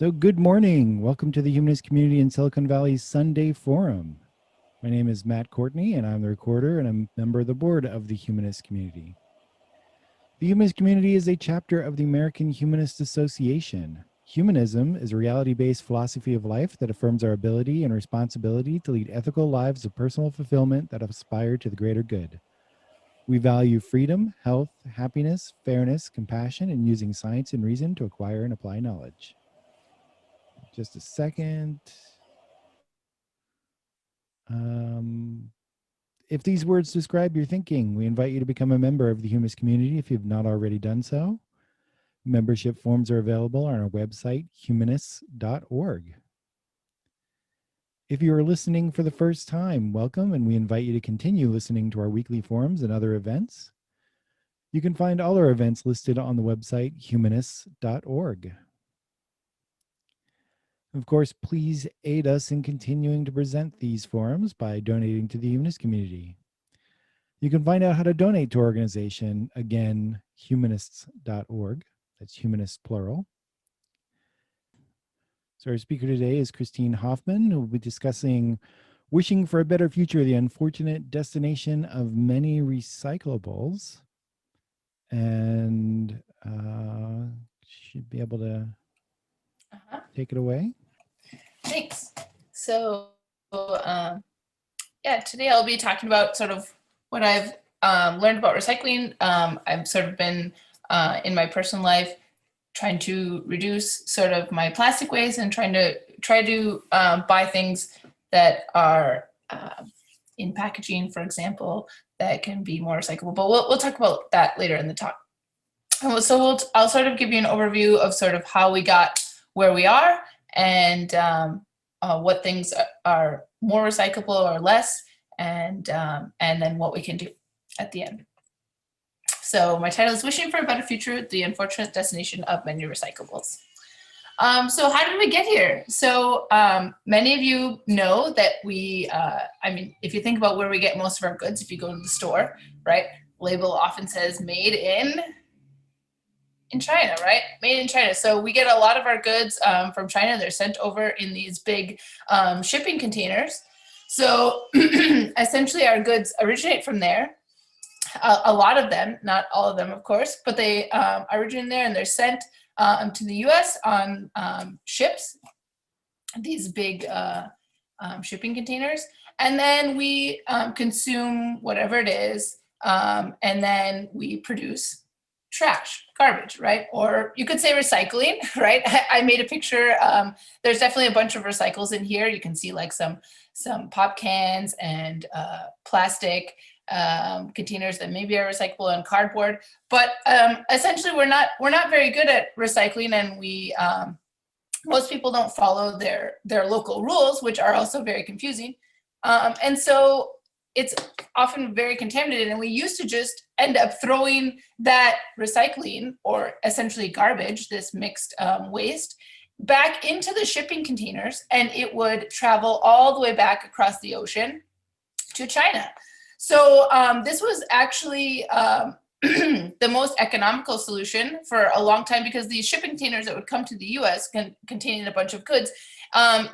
So good morning. Welcome to the Humanist Community in Silicon Valley's Sunday Forum. My name is Matt Courtney, and I'm the recorder and I'm a member of the board of the Humanist Community. The Humanist Community is a chapter of the American Humanist Association. Humanism is a reality-based philosophy of life that affirms our ability and responsibility to lead ethical lives of personal fulfillment that aspire to the greater good. We value freedom, health, happiness, fairness, compassion, and using science and reason to acquire and apply knowledge. Just a second. If these words describe your thinking, we invite you to become a member of the Humanist community if you've not already done so. Membership forms are available on our website, humanists.org. If you are listening for the first time, welcome, and we invite you to continue listening to our weekly forums and other events. You can find all our events listed on the website, humanists.org. Of course, please aid us in continuing to present these forums by donating to the Humanist community. You can find out how to donate to our organization, again, humanists.org. That's humanists plural. So our speaker today is Christine Hoffman, who will be discussing Wishing for a Better Future, the Unfortunate Destination of Many Recyclables. And should be able to take it away. Thanks. So, today I'll be talking about sort of what I've learned about recycling. I've sort of been in my personal life trying to reduce sort of my plastic waste and try to buy things that are in packaging, for example, that can be more recyclable. But we'll talk about that later in the talk. So I'll sort of give you an overview of sort of how we got where we are and what things are more recyclable or less, and then what we can do at the end. So my title is Wishing for a Better Future, the Unfortunate Destination of Many Recyclables. So how did we get here? So many of you know that if you think about where we get most of our goods, if you go to the store, right, label often says made in China, right? Made in China. So we get a lot of our goods from China. They're sent over in these big shipping containers. So essentially our goods originate from there. A lot of them, not all of them, of course, but they originate there and they're sent to the US on ships, these big shipping containers. And then we consume whatever it is, and then we produce trash, garbage, right? Or you could say recycling, right? I made a picture. There's definitely a bunch of recycles in here. You can see like some pop cans and plastic containers that maybe are recyclable and cardboard. But essentially, we're not very good at recycling, and we most people don't follow their local rules, which are also very confusing. And so it's often very contaminated, and we used to just end up throwing that recycling, or essentially garbage, this mixed waste, back into the shipping containers, and it would travel all the way back across the ocean to China. So this was actually the most economical solution for a long time, because these shipping containers that would come to the US containing a bunch of goods,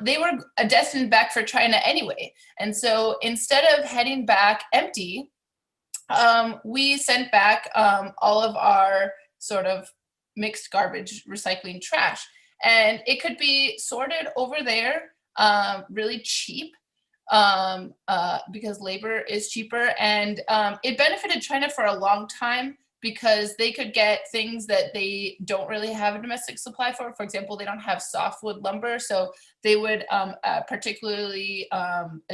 they were destined back for China anyway. And so instead of heading back empty, we sent back all of our sort of mixed garbage recycling trash. And it could be sorted over there really cheap, because labor is cheaper, and it benefited China for a long time because they could get things that they don't really have a domestic supply for. For example, they don't have softwood lumber, so they would particularly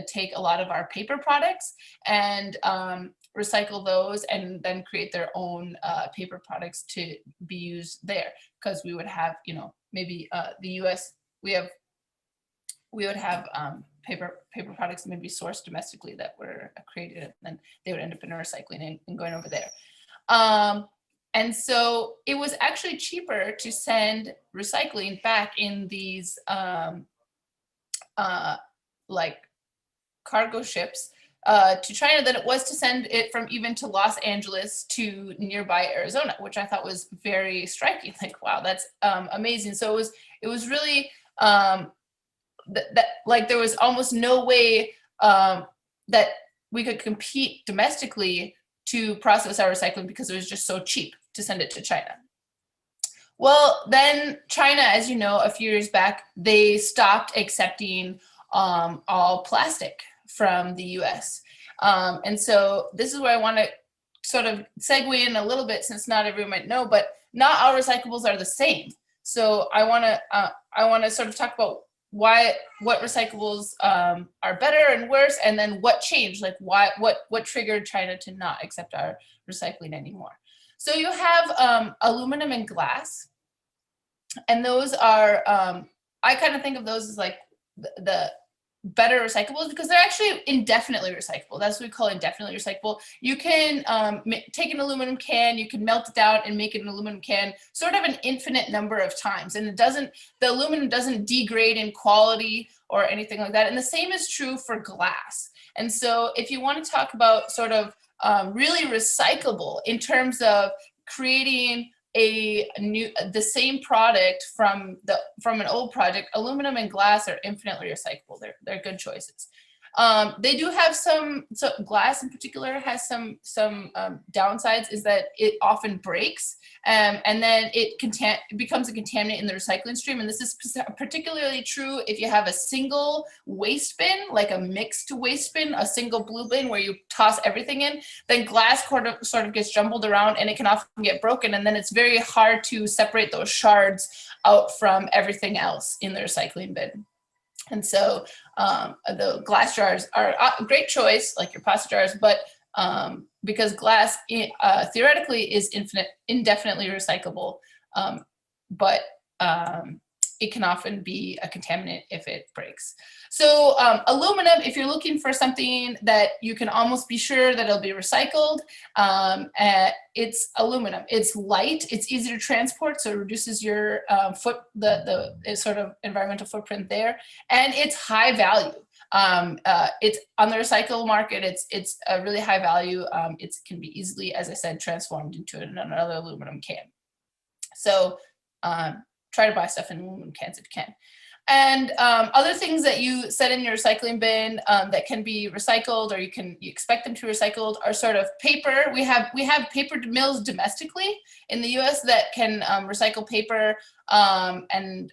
take a lot of our paper products and recycle those, and then create their own paper products to be used there. Because we would have, maybe the US, we would have paper products maybe sourced domestically that were created, and then they would end up in recycling and going over there. And so it was actually cheaper to send recycling back in these like cargo ships to China than it was to send it from even to Los Angeles to nearby Arizona, which I thought was very striking. Like, wow, that's amazing. So it was really that like there was almost no way that we could compete domestically to process our recycling because it was just so cheap to send it to China. Well, then China, as you know, a few years back, they stopped accepting all plastic from the US. And so this is where I want to sort of segue in a little bit, since not everyone might know, but not all recyclables are the same. So I want to sort of talk about what recyclables are better and worse, and then what changed, like what triggered China to not accept our recycling anymore. So you have aluminum and glass, and those are I kind of think of those as like the better recyclables because they're actually indefinitely recyclable. That's what we call indefinitely recyclable. You can take an aluminum can, you can melt it down and make it an aluminum can sort of an infinite number of times. And the aluminum doesn't degrade in quality or anything like that. And the same is true for glass. And so if you want to talk about sort of really recyclable in terms of creating the same product from an old project, aluminum and glass are infinitely recyclable. They're good choices. They do have so glass in particular has some downsides, is that it often breaks and then it becomes a contaminant in the recycling stream. And this is particularly true if you have a single waste bin, like a mixed waste bin, a single blue bin where you toss everything in, then glass sort of gets jumbled around and it can often get broken. And then it's very hard to separate those shards out from everything else in the recycling bin. And so the glass jars are a great choice, like your pasta jars, but because glass theoretically is indefinitely recyclable, but it can often be a contaminant if it breaks. So aluminum, if you're looking for something that you can almost be sure that it'll be recycled, it's aluminum. It's light, it's easy to transport, so it reduces your the sort of environmental footprint there, and it's high value. It's on the recycle market, it's a really high value. It can be easily, as I said, transformed into another aluminum can. So try to buy stuff in aluminum cans if you can. And other things that you set in your recycling bin that can be recycled, or you expect them to be recycled, are sort of paper. We have paper mills domestically in the U.S. that can recycle paper. And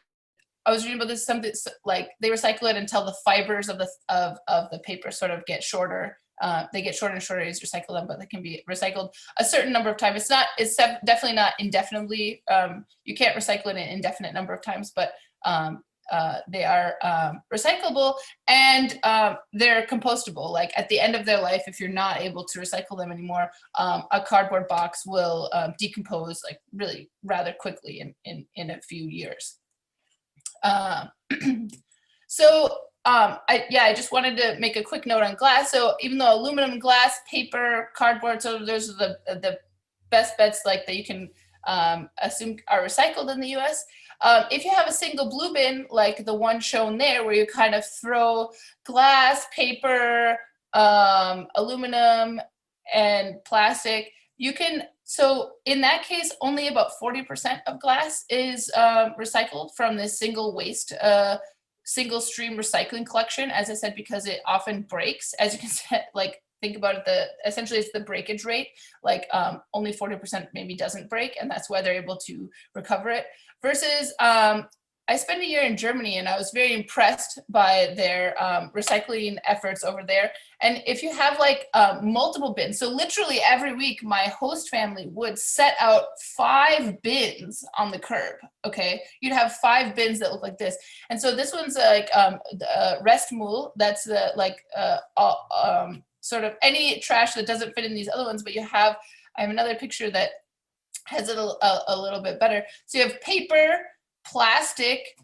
I was reading about this, something like they recycle it until the fibers of the paper sort of get shorter. They get shorter and shorter as you recycle them, but they can be recycled a certain number of times. It's definitely not indefinitely. You can't recycle it an indefinite number of times, but they are recyclable, and they're compostable. Like at the end of their life, if you're not able to recycle them anymore, a cardboard box will decompose like really rather quickly in a few years. So I just wanted to make a quick note on glass. So even though aluminum, glass, paper, cardboard, so those are the best bets like that you can assume are recycled in the US. If you have a single blue bin, like the one shown there, where you kind of throw glass, paper, aluminum, and plastic, you can, so in that case, only about 40% of glass is recycled from this single waste, single stream recycling collection, as I said, because it often breaks. As you can see, like think about it, essentially it's the breakage rate, like only 40% maybe doesn't break, and that's why they're able to recover it. Versus I spent a year in Germany, and I was very impressed by their recycling efforts over there. And if you have like multiple bins, so literally every week my host family would set out 5 bins on the curb, okay? You'd have 5 bins that look like this. And so this one's like Restmüll, that's the like sort of any trash that doesn't fit in these other ones, but I have another picture that has it a little bit better. So you have paper, plastic,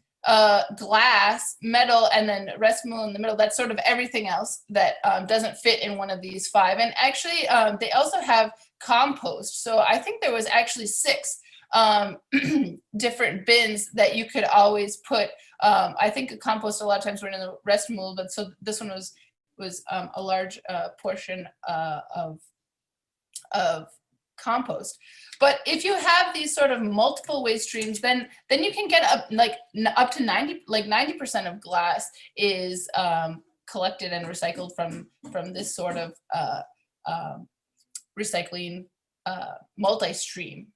glass, metal, and then Restmüll in the middle. That's sort of everything else that doesn't fit in one of these 5. And actually, they also have compost. So I think there was actually 6 different bins that you could always put. I think a compost a lot of times were in the Restmüll, but so this one was was a large portion of compost. But if you have these sort of multiple waste streams, then you can get up to 90% of glass is collected and recycled from this sort of recycling multi-stream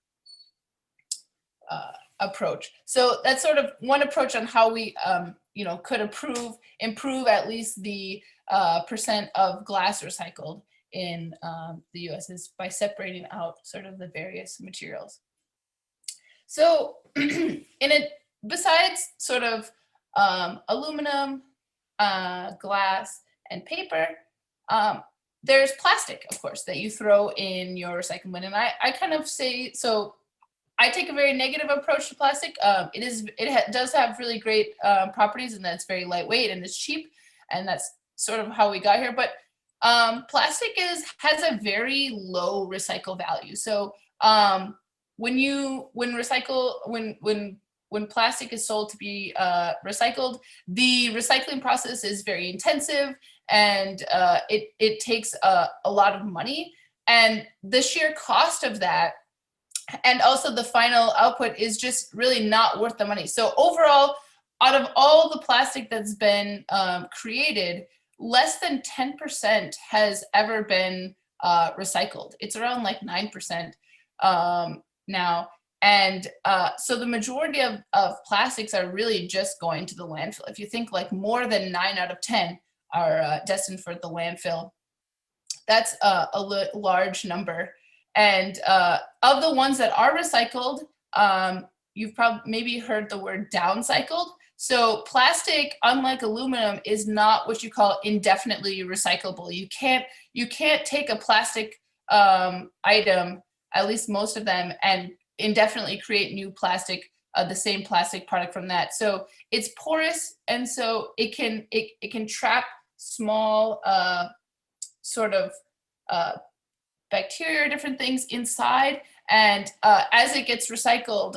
approach. So that's sort of one approach on how we could improve at least the percent of glass recycled in the US is by separating out sort of the various materials. So besides sort of aluminum, glass, and paper, there's plastic, of course, that you throw in your recycling bin. And I kind of say, so I take a very negative approach to plastic. It does have really great properties, and that's very lightweight and it's cheap, and that's sort of how we got here. But plastic has a very low recycle value. So when plastic is sold to be recycled, the recycling process is very intensive, and it takes a lot of money, and the sheer cost of that and also the final output is just really not worth the money. So overall, out of all the plastic that's been created, less than 10% has ever been recycled. It's around like 9% now. And so the majority of plastics are really just going to the landfill. If you think like more than 9 out of 10 are destined for the landfill, that's a large number. And of the ones that are recycled, you've probably maybe heard the word downcycled. So plastic, unlike aluminum, is not what you call indefinitely recyclable. You can't take a plastic item, at least most of them, and indefinitely create new plastic, the same plastic product from that. So it's porous, and so it can trap small sort of bacteria or different things inside, and as it gets recycled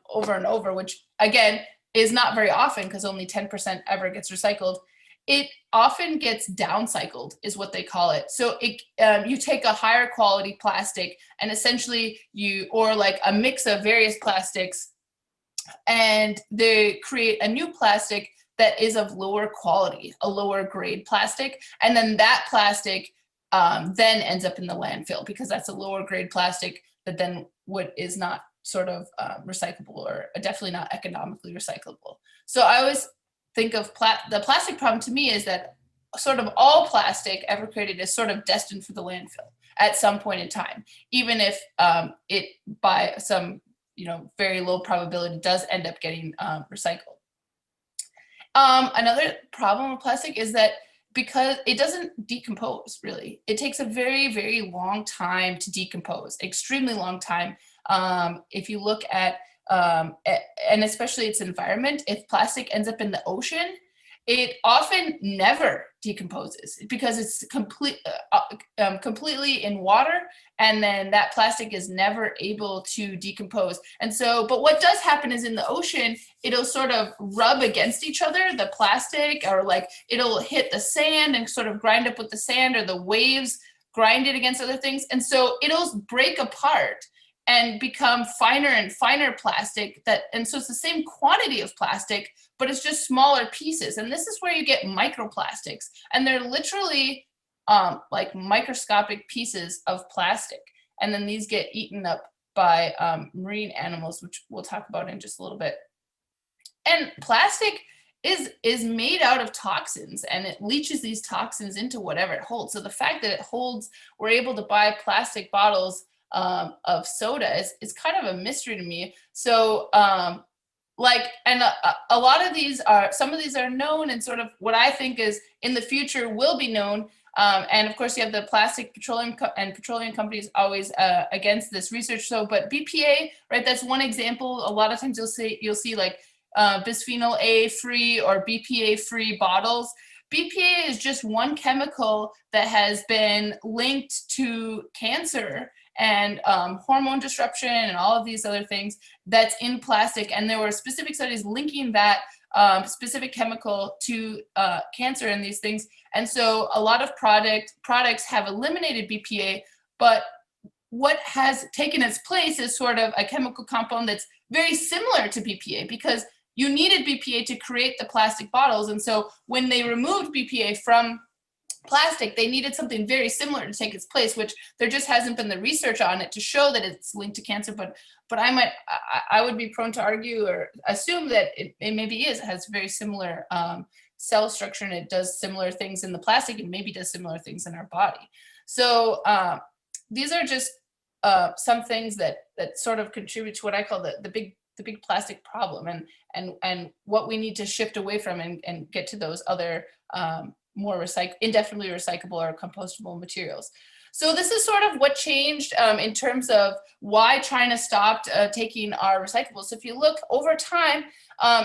over and over, which again is not very often because only 10% ever gets recycled, it often gets downcycled is what they call it. So you take a higher quality plastic and essentially or like a mix of various plastics, and they create a new plastic that is of lower quality, a lower grade plastic, and then that plastic then ends up in the landfill because that's a lower grade plastic that then is not sort of recyclable, or definitely not economically recyclable. So I always think of the plastic problem to me is that sort of all plastic ever created is sort of destined for the landfill at some point in time, even if it by some very low probability does end up getting recycled. Another problem with plastic is that because it doesn't decompose, really. It takes a very, very long time to decompose, extremely long time. If you look at, and especially its environment, if plastic ends up in the ocean, it often never decomposes because it's completely in water, and then that plastic is never able to decompose. And so, but what does happen is in the ocean, it'll sort of rub against each other, the plastic, or like it'll hit the sand and sort of grind up with the sand, or the waves grind it against other things. And so it'll break apart and become finer and finer plastic and so it's the same quantity of plastic, but it's just smaller pieces. And this is where you get microplastics, and they're literally like microscopic pieces of plastic. And then these get eaten up by marine animals, which we'll talk about in just a little bit. And plastic is made out of toxins, and it leaches these toxins into whatever it holds. So the fact that it holds, we're able to buy plastic bottles of soda is kind of a mystery to me. So a lot of these some of these are known, and sort of what I think is in the future will be known. And of course you have the plastic petroleum companies always against this research. So, but BPA, right? That's one example. A lot of times you'll see like bisphenol A free or BPA free bottles. BPA is just one chemical that has been linked to cancer and hormone disruption and all of these other things that's in plastic. And there were specific studies linking that specific chemical to cancer in these things. And so a lot of products have eliminated BPA, but what has taken its place is sort of a chemical compound that's very similar to BPA, because you needed BPA to create the plastic bottles. And so when they removed BPA from plastic, they needed something very similar to take its place, which there just hasn't been the research on it to show that it's linked to cancer. But I would be prone to argue or assume that it maybe has very similar cell structure, and it does similar things in the plastic and maybe does similar things in our body. So these are just some things that sort of contribute to what I call the big plastic problem, and what we need to shift away from and get to those other more indefinitely recyclable or compostable materials. So this is sort of what changed in terms of why China stopped taking our recyclables. So if you look over time,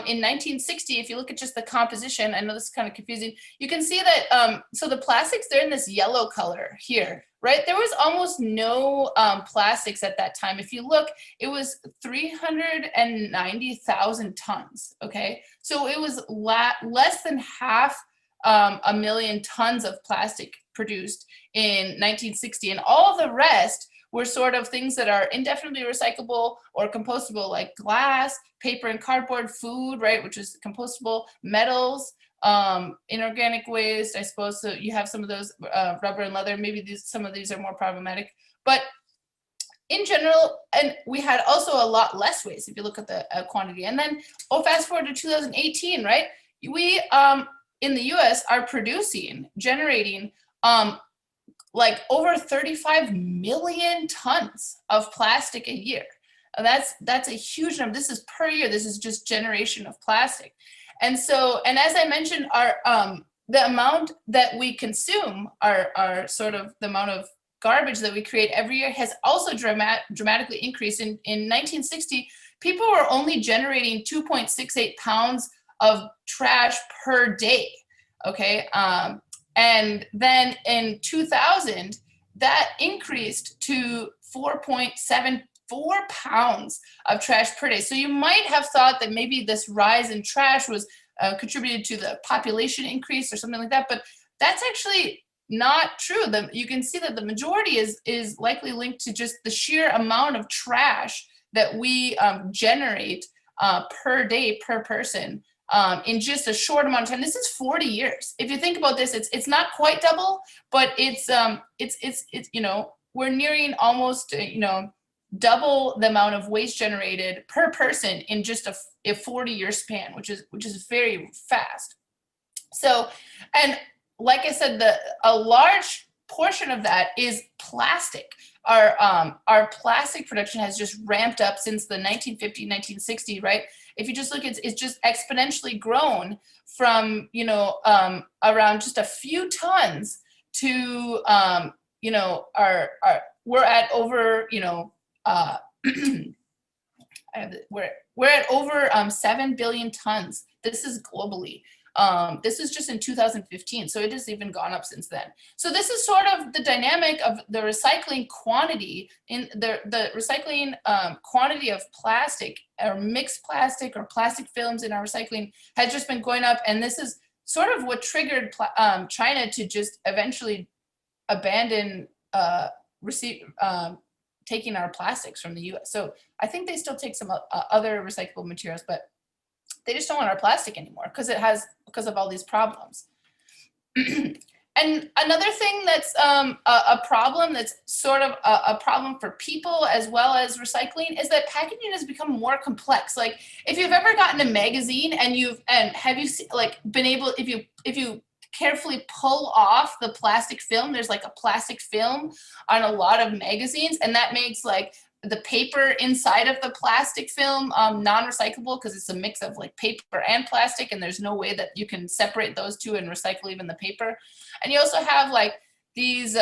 in 1960, if you look at just the composition, I know this is kind of confusing, you can see that, so the plastics, they're in this yellow color here, right? There was almost no plastics at that time. If you look, it was 390,000 tons, okay? So it was less than half a million tons of plastic produced in 1960, and all the rest were sort of things that are indefinitely recyclable or compostable, like glass, paper and cardboard, food, right, which is compostable, metals, inorganic waste, I suppose. So you have some of those, rubber and leather. Maybe some of these are more problematic, but in general, and we had also a lot less waste if you look at the quantity. And then, fast forward to 2018, right? We in the US are generating like over 35 million tons of plastic a year. That's a huge number. This is per year. This is just generation of plastic. And so, and as I mentioned, our the amount that we consume, our sort of the amount of garbage that we create every year has also dramatically increased. In 1960, people were only generating 2.68 pounds of trash per day, okay? And then in 2000, that increased to 4.74 pounds of trash per day. So you might have thought that maybe this rise in trash was contributed to the population increase or something like that, but that's actually not true. You can see that the majority is likely linked to just the sheer amount of trash that we generate per day, per person, in just a short amount of time. This is 40 years. If you think about this, it's not quite double, but it's you know, we're nearing almost double the amount of waste generated per person in just a 40-year span, which is very fast. So, and like I said, a large portion of that is plastic. Our plastic production has just ramped up since the 1950, 1960, right? If you just look, it's just exponentially grown from, around just a few tons to, we're at over, we're at over 7 billion tons. This is globally. This is just in 2015, so it has even gone up since then. So this is sort of the dynamic of the recycling quantity. In the recycling quantity of plastic or mixed plastic or plastic films in our recycling has just been going up, and this is sort of what triggered China to just eventually abandon taking our plastics from the US. So I think they still take some other recyclable materials, but they just don't want our plastic anymore because of all these problems. And another thing that's a problem that's sort of a problem for people as well as recycling is that packaging has become more complex. Like if you've ever gotten a magazine and have you been able, if you carefully pull off the plastic film, there's like a plastic film on a lot of magazines, and that makes like the paper inside of the plastic film non-recyclable because it's a mix of like paper and plastic, and there's no way that you can separate those two and recycle even the paper. And you also have like these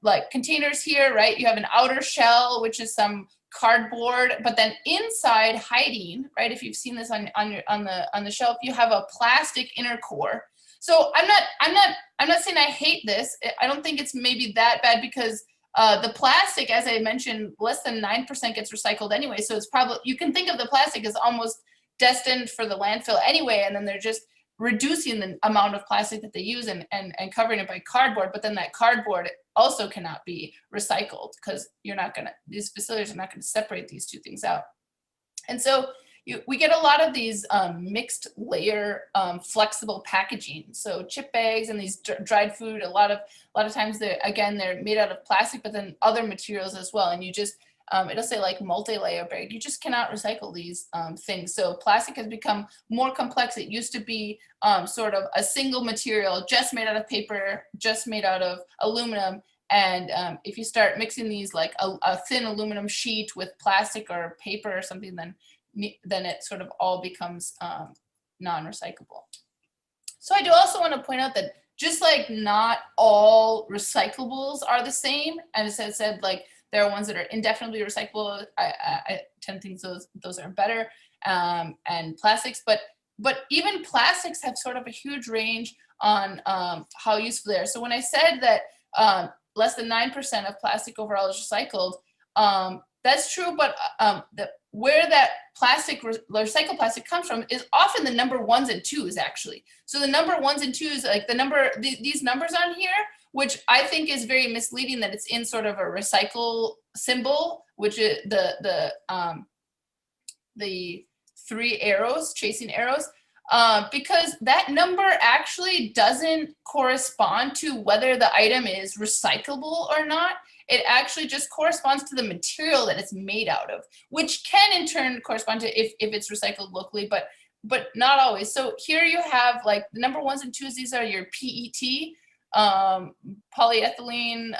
like containers here, right? You have an outer shell, which is some cardboard, but then inside hiding, right? If you've seen this on the shelf, you have a plastic inner core. So I'm not saying I hate this. I don't think it's maybe that bad because the plastic, as I mentioned, less than 9% gets recycled anyway. So it's probably, you can think of the plastic as almost destined for the landfill anyway, and then they're just reducing the amount of plastic that they use and covering it by cardboard, but then that cardboard also cannot be recycled because these facilities are not going to separate these two things out. And so we get a lot of these mixed layer flexible packaging. So chip bags and these dried food, a lot of times they're made out of plastic, but then other materials as well. And you just, it'll say like multi-layer bag. You just cannot recycle these things. So plastic has become more complex. It used to be sort of a single material, just made out of paper, just made out of aluminum. And if you start mixing these like a thin aluminum sheet with plastic or paper or something, then it sort of all becomes non-recyclable. So I do also want to point out that just like not all recyclables are the same, and as I said, like there are ones that are indefinitely recyclable. I tend to think those are better, and plastics, but even plastics have sort of a huge range on how useful they are. So when I said that less than 9% of plastic overall is recycled, that's true, but where that recycled plastic comes from is often the number ones and twos, actually. So the number ones and twos, like these numbers on here, which I think is very misleading, that it's in sort of a recycle symbol, which is the 3 arrows, chasing arrows, because that number actually doesn't correspond to whether the item is recyclable or not. It actually just corresponds to the material that it's made out of, which can in turn correspond to if it's recycled locally, but not always. So here you have like the number ones and twos. These are your PET, polyethylene,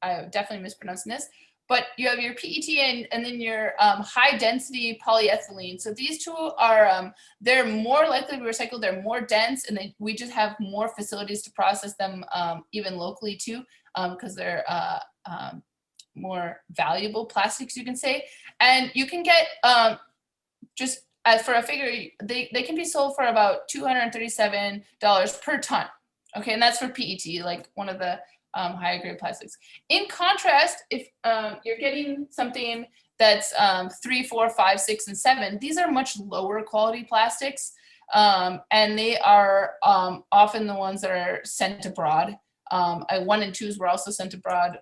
I definitely mispronouncing this, but you have your PET and then your high density polyethylene. So these two are, they're more likely to be recycled, they're more dense, and we just have more facilities to process them even locally too, because they're more valuable plastics, you can say. And you can get, just for a figure, they can be sold for about $237 per ton. Okay, and that's for PET, like one of the higher grade plastics. In contrast, if you're getting something that's 3, 4, 5, 6, and 7, these are much lower quality plastics, and they are often the ones that are sent abroad. 1 and 2s were also sent abroad,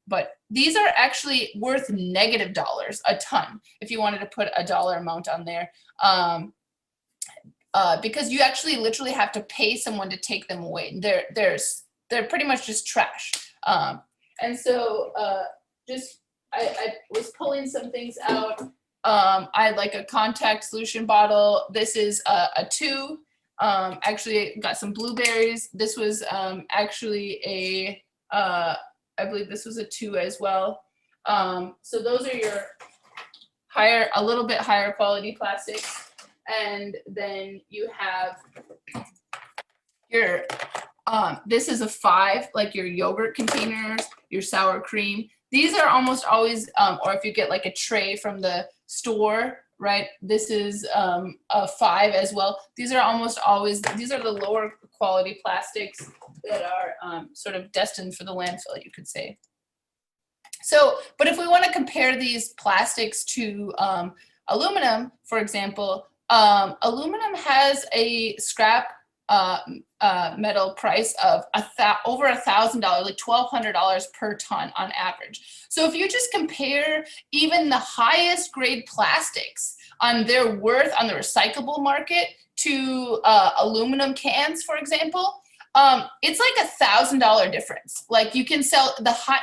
but these are actually worth -$, a ton, if you wanted to put a dollar amount on there. Because you actually literally have to pay someone to take them away. They're pretty much just trash. And so I was pulling some things out. I had like a contact solution bottle. This is a 2. Actually got some blueberries. This was actually I believe this was a 2 as well. So those are your a little bit higher quality plastics. And then you have your, this is a 5, like your yogurt containers, your sour cream. These are almost always, or if you get like a tray from the store, right? This is a 5 as well. These are almost always, these are the lower quality plastics that are sort of destined for the landfill, you could say. So, but if we want to compare these plastics to aluminum, for example, aluminum has a scrap metal price of over $1,000, like $1,200 per ton on average. So if you just compare even the highest grade plastics on their worth on the recyclable market to aluminum cans, for example, it's like $1,000 difference. Like you can sell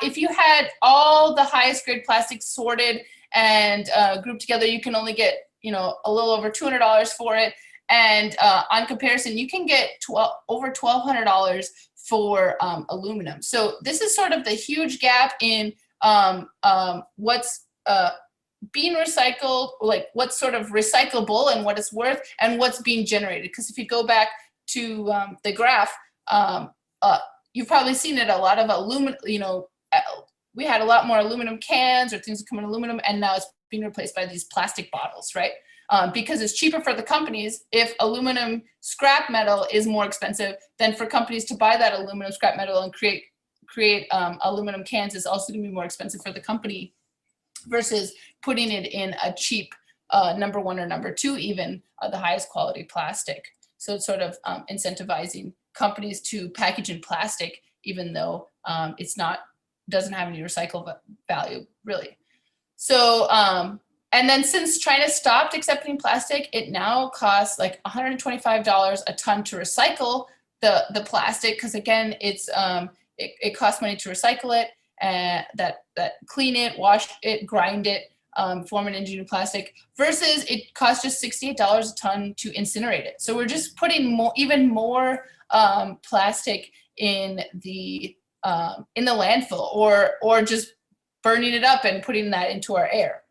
if you had all the highest grade plastics sorted and grouped together, you can only get, you know, a little over $200 for it. And on comparison, you can get over $1,200 for aluminum. So this is sort of the huge gap in what's being recycled, like what's sort of recyclable and what it's worth and what's being generated. Because if you go back to the graph, you've probably seen it, a lot of aluminum, you know, we had a lot more aluminum cans or things that come in aluminum, and now it's being replaced by these plastic bottles, right? Because it's cheaper for the companies. If aluminum scrap metal is more expensive, then for companies to buy that aluminum scrap metal and create aluminum cans is also going to be more expensive for the company. versus putting it in a cheap number one or number two, even the highest quality plastic. So it's sort of incentivizing companies to package in plastic, even though it's not, doesn't have any recycle value really. So, and then since China stopped accepting plastic, it now costs like $125 a ton to recycle the plastic, because again, it's it costs money to recycle it, and that clean it, wash it, grind it, form an engineered plastic, versus it costs just $68 a ton to incinerate it. So we're just putting more, even more plastic in the landfill, or just burning it up and putting that into our air.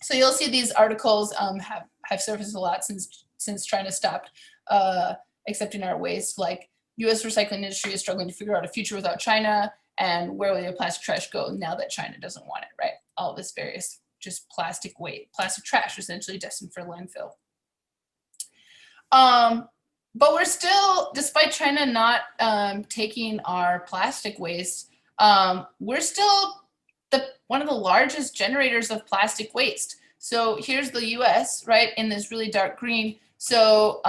So you'll see these articles have surfaced a lot since China stopped accepting our waste, like U.S. recycling industry is struggling to figure out a future without China, and where will your plastic trash go now that China doesn't want it, right? All this various just plastic waste, plastic trash, essentially destined for landfill. But we're still, despite China not taking our plastic waste, we're still one of the largest generators of plastic waste. So here's the US, right, in this really dark green. So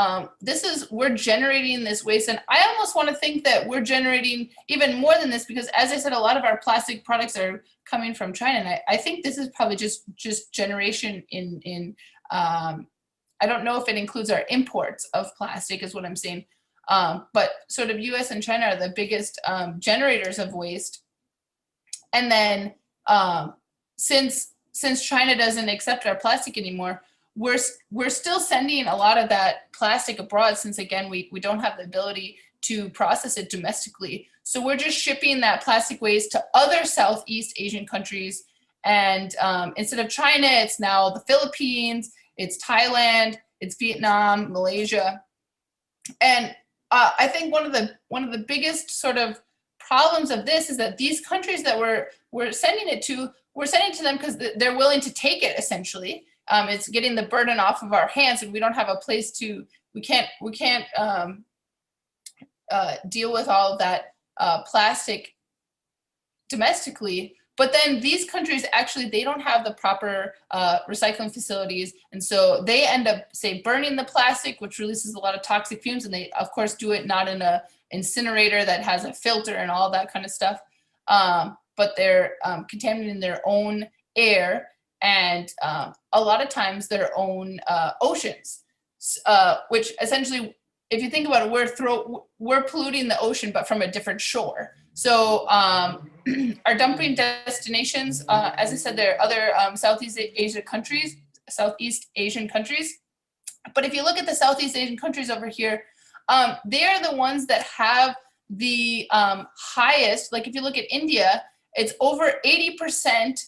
we're generating this waste, and I almost want to think that we're generating even more than this, because as I said, a lot of our plastic products are coming from China, and I think this is probably just generation in I don't know if it includes our imports of plastic, is what I'm saying, but sort of US and China are the biggest generators of waste. And then since China doesn't accept our plastic anymore, we're still sending a lot of that plastic abroad, since again we don't have the ability to process it domestically. So we're just shipping that plastic waste to other Southeast Asian countries, and instead of China, it's now the Philippines, it's Thailand, it's Vietnam, Malaysia. And I think one of the biggest sort of problems of this is that these countries that we're sending it to, we're sending to them because they're willing to take it, essentially. It's getting the burden off of our hands, and we don't have a place to, we can't deal with all of that plastic domestically. But then these countries, actually, they don't have the proper recycling facilities. And so they end up, say, burning the plastic, which releases a lot of toxic fumes. And they, of course, do it not in a incinerator that has a filter and all that kind of stuff. But they're contaminating their own air, and a lot of times their own oceans, which essentially, if you think about it, we're polluting the ocean, but from a different shore. So our dumping destinations, as I said, there are other Southeast Asian countries. But if you look at the Southeast Asian countries over here, they are the ones that have the highest, like if you look at India, it's over 80%,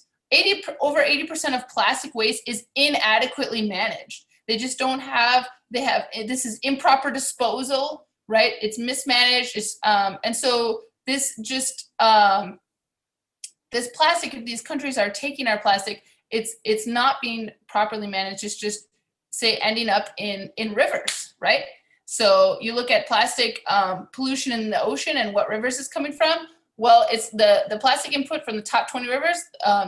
over 80% of plastic waste is inadequately managed. They just don't have, this is improper disposal, right? It's mismanaged, and so this just, this plastic, if these countries are taking our plastic, it's not being properly managed. It's just, say, ending up in rivers, right? So you look at plastic pollution in the ocean and what rivers is coming from. Well, it's the plastic input from the top 20 rivers.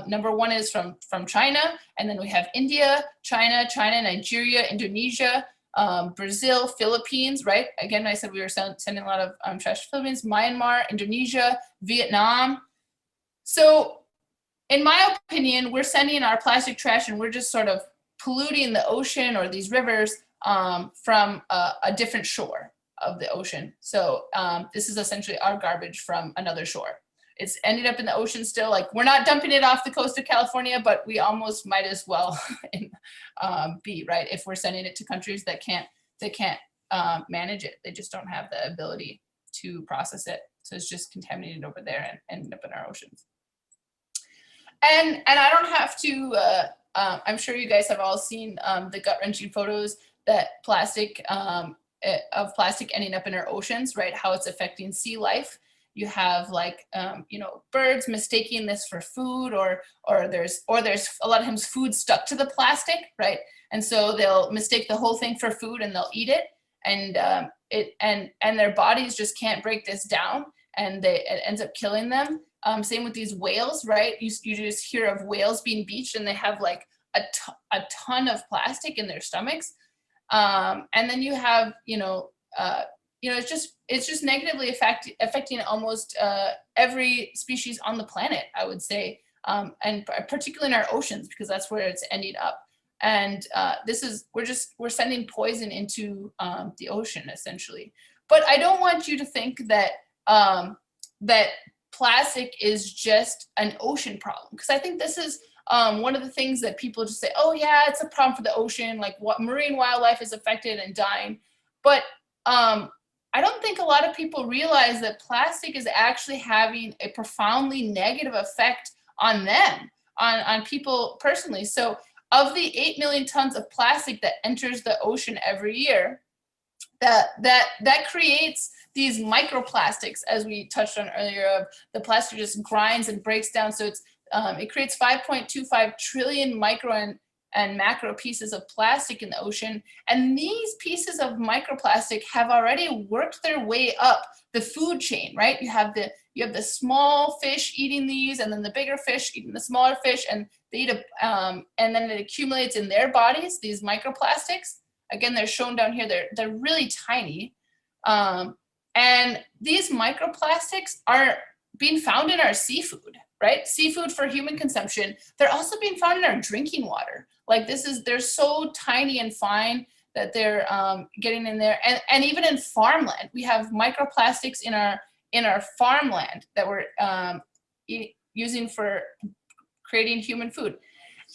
Number one is from China, and then we have India, China, Nigeria, Indonesia, Brazil, Philippines, right? Again, I said we were sending a lot of trash to Philippines, Myanmar, Indonesia, Vietnam. So in my opinion, we're sending our plastic trash, and we're just sort of polluting the ocean or these rivers from a different shore of the ocean. So this is essentially our garbage from another shore. It's ended up in the ocean still. Like, we're not dumping it off the coast of California, but we almost might as well be, right? If we're sending it to countries that can't manage it, they just don't have the ability to process it. So it's just contaminated over there and ended up in our oceans. And I don't have to, I'm sure you guys have all seen the gut-wrenching photos that plastic ending up in our oceans, right? How it's affecting sea life. You have like, birds mistaking this for food, or there's a lot of times food stuck to the plastic, right? And so they'll mistake the whole thing for food and they'll eat it, and and their bodies just can't break this down, and it ends up killing them. Same with these whales, right? You just hear of whales being beached and they have like a ton of plastic in their stomachs. And then you have, it's just negatively affecting almost every species on the planet, I would say, and particularly in our oceans, because that's where it's ending up. And we're sending poison into the ocean essentially. But I don't want you to think that that plastic is just an ocean problem, because I think this is one of the things that people just say, oh yeah, it's a problem for the ocean, like what marine wildlife is affected and dying. But I don't think a lot of people realize that plastic is actually having a profoundly negative effect on them, on people personally. So of the 8 million tons of plastic that enters the ocean every year, that creates these microplastics, as we touched on earlier, of the plastic just grinds and breaks down. So it creates 5.25 trillion micro and macro pieces of plastic in the ocean. And these pieces of microplastic have already worked their way up the food chain, right? You have the small fish eating these, and then the bigger fish eating the smaller fish, and they eat and then it accumulates in their bodies, these microplastics. Again, they're shown down here. They're really tiny. And these microplastics are being found in our seafood, right? Seafood for human consumption. They're also being found in our drinking water. Like they're so tiny and fine that they're getting in there. And even in farmland, we have microplastics in our farmland that we're using for creating human food.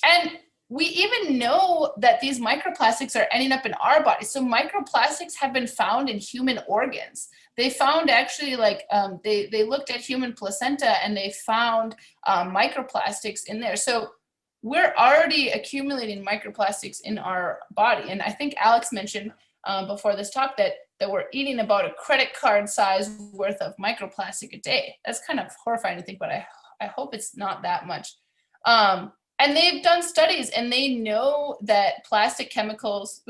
And we even know that these microplastics are ending up in our bodies. So microplastics have been found in human organs. They found actually they looked at human placenta and they found microplastics in there. So we're already accumulating microplastics in our body. And I think Alex mentioned before this talk that we're eating about a credit card size worth of microplastic a day. That's kind of horrifying to think, but I hope it's not that much. And they've done studies and they know that plastic chemicals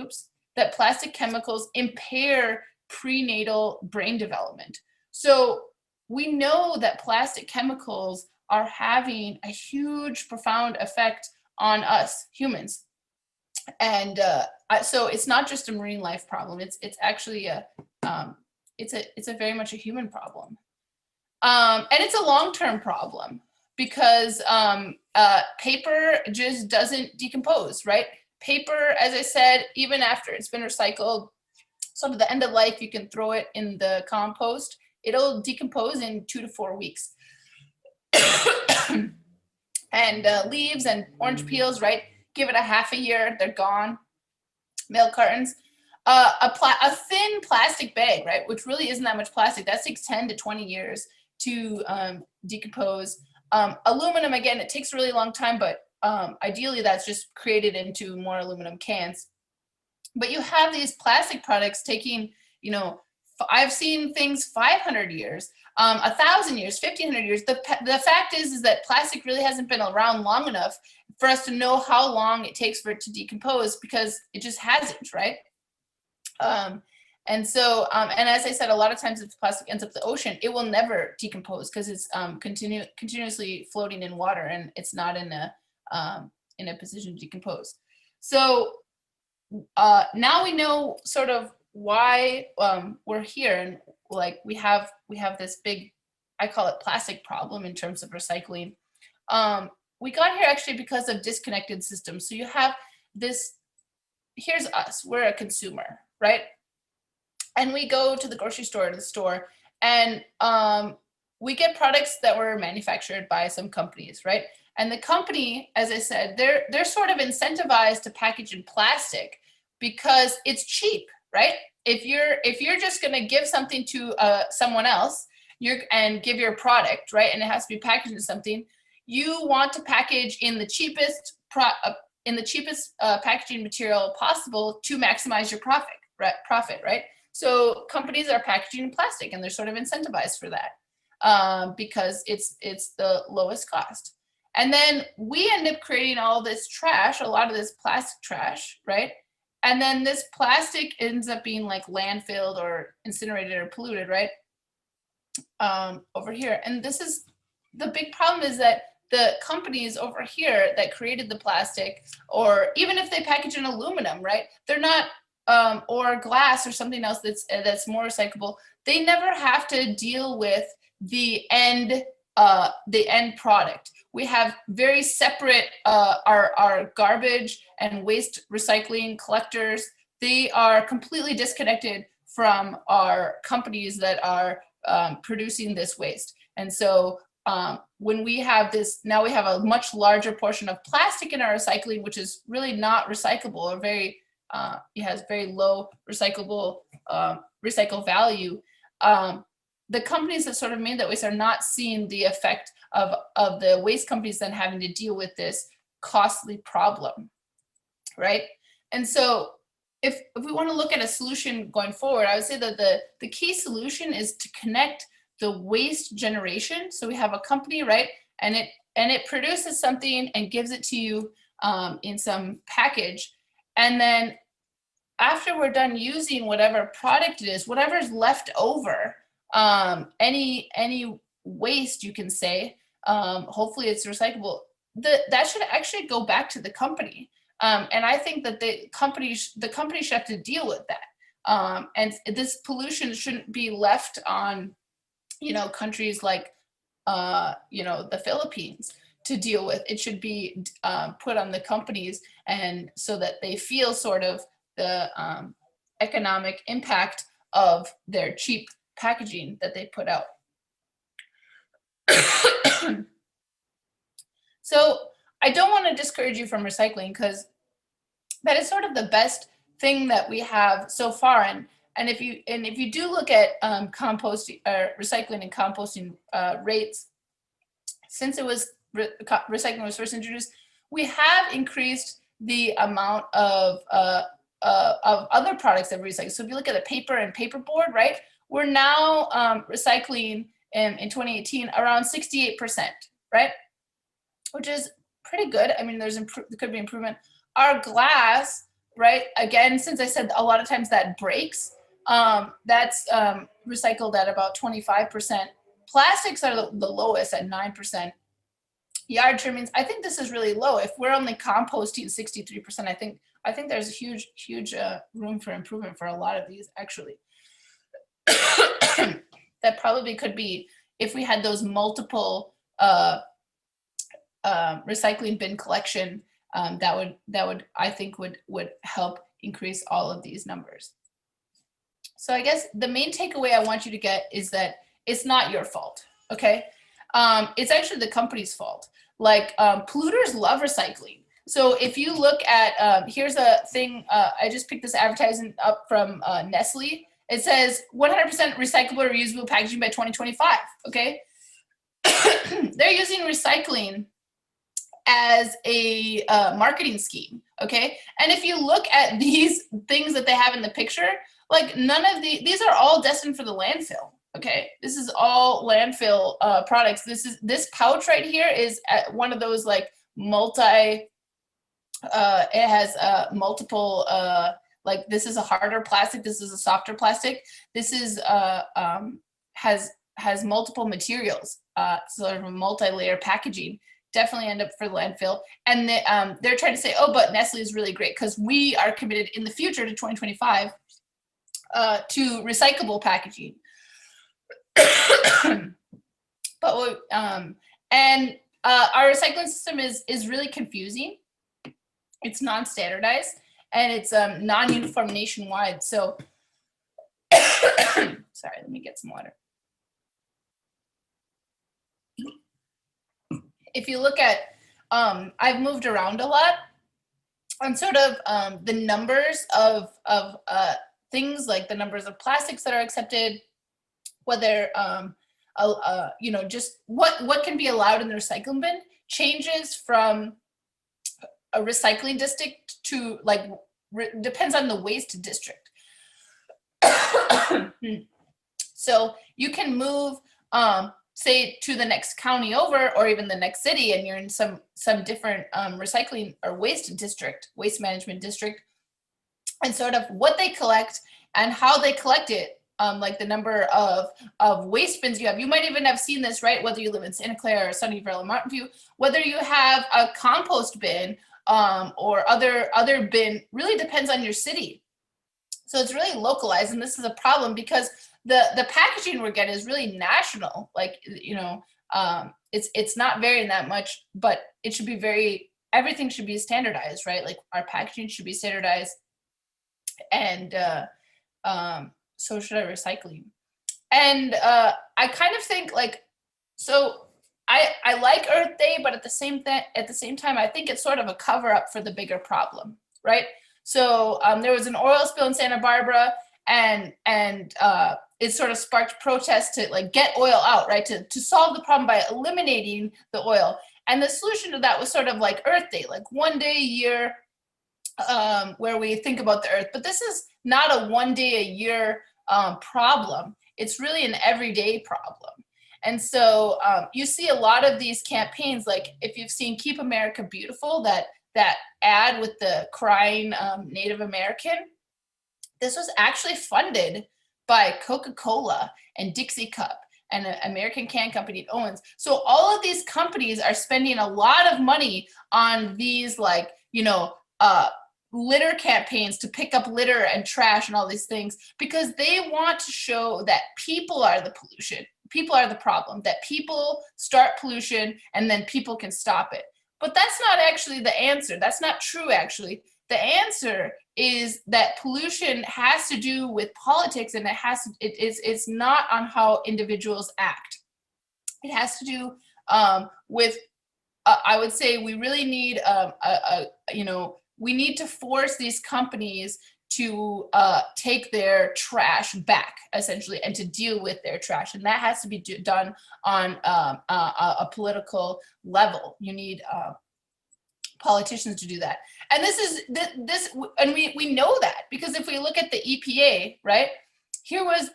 impair prenatal brain development. So we know that plastic chemicals are having a huge, profound effect on us humans. And so it's not just a marine life problem. It's actually it's a very much a human problem. And it's a long-term problem, because paper just doesn't decompose, right? Paper, as I said, even after it's been recycled, sort of the end of life, you can throw it in the compost. It'll decompose in 2 to 4 weeks. And leaves and orange peels, right? Give it a half a year, they're gone. Milk cartons. A thin plastic bag, right? Which really isn't that much plastic. That takes 10 to 20 years to decompose. Aluminum, again, it takes a really long time, but ideally that's just created into more aluminum cans. But you have these plastic products taking, I've seen things 500 years, 1,000 years, 1,500 years. The fact is that plastic really hasn't been around long enough for us to know how long it takes for it to decompose, because it just hasn't, right? And so, and as I said, a lot of times if plastic ends up in the ocean, it will never decompose because it's continuously floating in water and it's not in a position to decompose. So now we know sort of why we're here, and like we have this big, I call it plastic problem in terms of recycling. We got here actually because of disconnected systems. So you have this, here's us, we're a consumer, right? And we go to the grocery store, to the store, and we get products that were manufactured by some companies, right? And the company, as I said, they're sort of incentivized to package in plastic because it's cheap, right? If you're just going to give something to someone else, and give your product, right, and it has to be packaged in something, you want to package in the cheapest packaging material possible to maximize your profit, right? So companies are packaging in plastic, and they're sort of incentivized for that because it's the lowest cost. And then we end up creating all this trash, a lot of this plastic trash, right? And then this plastic ends up being like landfilled or incinerated or polluted, right? Over here. And this is the big problem is that the companies over here that created the plastic, or even if they package in aluminum, right? They're not, or glass or something else that's more recyclable. They never have to deal with the end product. We have very separate our garbage and waste recycling collectors. They are completely disconnected from our companies that are producing this waste. And so when we have this, now we have a much larger portion of plastic in our recycling, which is really not recyclable, or very, it has very low recyclable recycle value. The companies that sort of made that waste are not seeing the effect of the waste companies then having to deal with this costly problem, right? And so if we want to look at a solution going forward, I would say that the key solution is to connect the waste generation. So we have a company, right? And it produces something and gives it to you in some package. And then after we're done using whatever product it is, whatever's left over, any waste, you can say, hopefully it's recyclable, that should actually go back to the company. And I think that the company should have to deal with that. And this pollution shouldn't be left on, countries like, the Philippines to deal with. It should be put on the companies, and so that they feel sort of the economic impact of their cheap packaging that they put out. So I don't want to discourage you from recycling, because that is sort of the best thing that we have so far. And if you do look at composting, recycling and composting rates, since it was recycling was first introduced, we have increased the amount of other products that we recycle. So if you look at the paper and paperboard, right, we're now recycling in 2018 around 68%, right, which is pretty good. I mean, there could be improvement. Our glass, right, again, since I said a lot of times that breaks, that's recycled at about 25%. Plastics are the lowest at 9%. Yard trimmings, I think this is really low. If we're only composting 63%, I think there's a huge room for improvement for a lot of these, actually. That probably could be, if we had those multiple recycling bin collection, that would I think would help increase all of these numbers. So I guess the main takeaway I want you to get is that it's not your fault, okay? It's actually the company's fault. Like, polluters love recycling. So if you look at, here's a thing, I just picked this advertising up from Nestle. It says 100% recyclable or reusable packaging by 2025, okay? They're using recycling as a marketing scheme, okay? And if you look at these things that they have in the picture, like none of these are all destined for the landfill, okay? This is all landfill products. This pouch right here is one of those like it has multiple, like this is a harder plastic, this is a softer plastic. This is has multiple materials, sort of a multi-layer packaging. Definitely end up for landfill. And they're trying to say, oh, but Nestle is really great because we are committed in the future to 2025 to recyclable packaging. But our recycling system is really confusing. It's non-standardized and it's non-uniform nationwide. So, sorry, let me get some water. If you look at, I've moved around a lot on sort of the numbers of things, like the numbers of plastics that are accepted, whether, just what can be allowed in the recycling bin changes from a recycling district to like, depends on the waste district. So you can move, say to the next county over, or even the next city, and you're in some different recycling or waste management district, and sort of what they collect and how they collect it like the number of waste bins you have. You might even have seen this, right? Whether you live in Santa Clara or Sunnyvale or Mountain View, whether you have a compost bin or other bin, really depends on your city. So it's really localized, and this is a problem because the packaging we're getting is really national. Like, you know, it's not varying that much, but it should be everything should be standardized, right? Like our packaging should be standardized, and so should our recycling. And I kind of think like, so I like Earth Day, but at the same time, I think it's sort of a cover up for the bigger problem, right? So there was an oil spill in Santa Barbara, and it sort of sparked protests to like get oil out, right? To solve the problem by eliminating the oil. And the solution to that was sort of like Earth Day, like one day a year where we think about the Earth. But this is not a one day a year problem. It's really an everyday problem. And so you see a lot of these campaigns, like if you've seen Keep America Beautiful, that ad with the crying Native American, this was actually funded by Coca-Cola and Dixie Cup and an American Can Company, Owens. So all of these companies are spending a lot of money on these, like, you know, litter campaigns to pick up litter and trash and all these things, because they want to show that people are the pollution. People are the problem, that people start pollution and then people can stop it. But that's not actually the answer. That's not true, actually. The answer is that pollution has to do with politics, and it's not on how individuals act. It has to do with, I would say we really need, we need to force these companies to take their trash back, essentially, and to deal with their trash. And that has to be done on a political level. You need politicians to do that. And and we know that, because if we look at the EPA, right, here was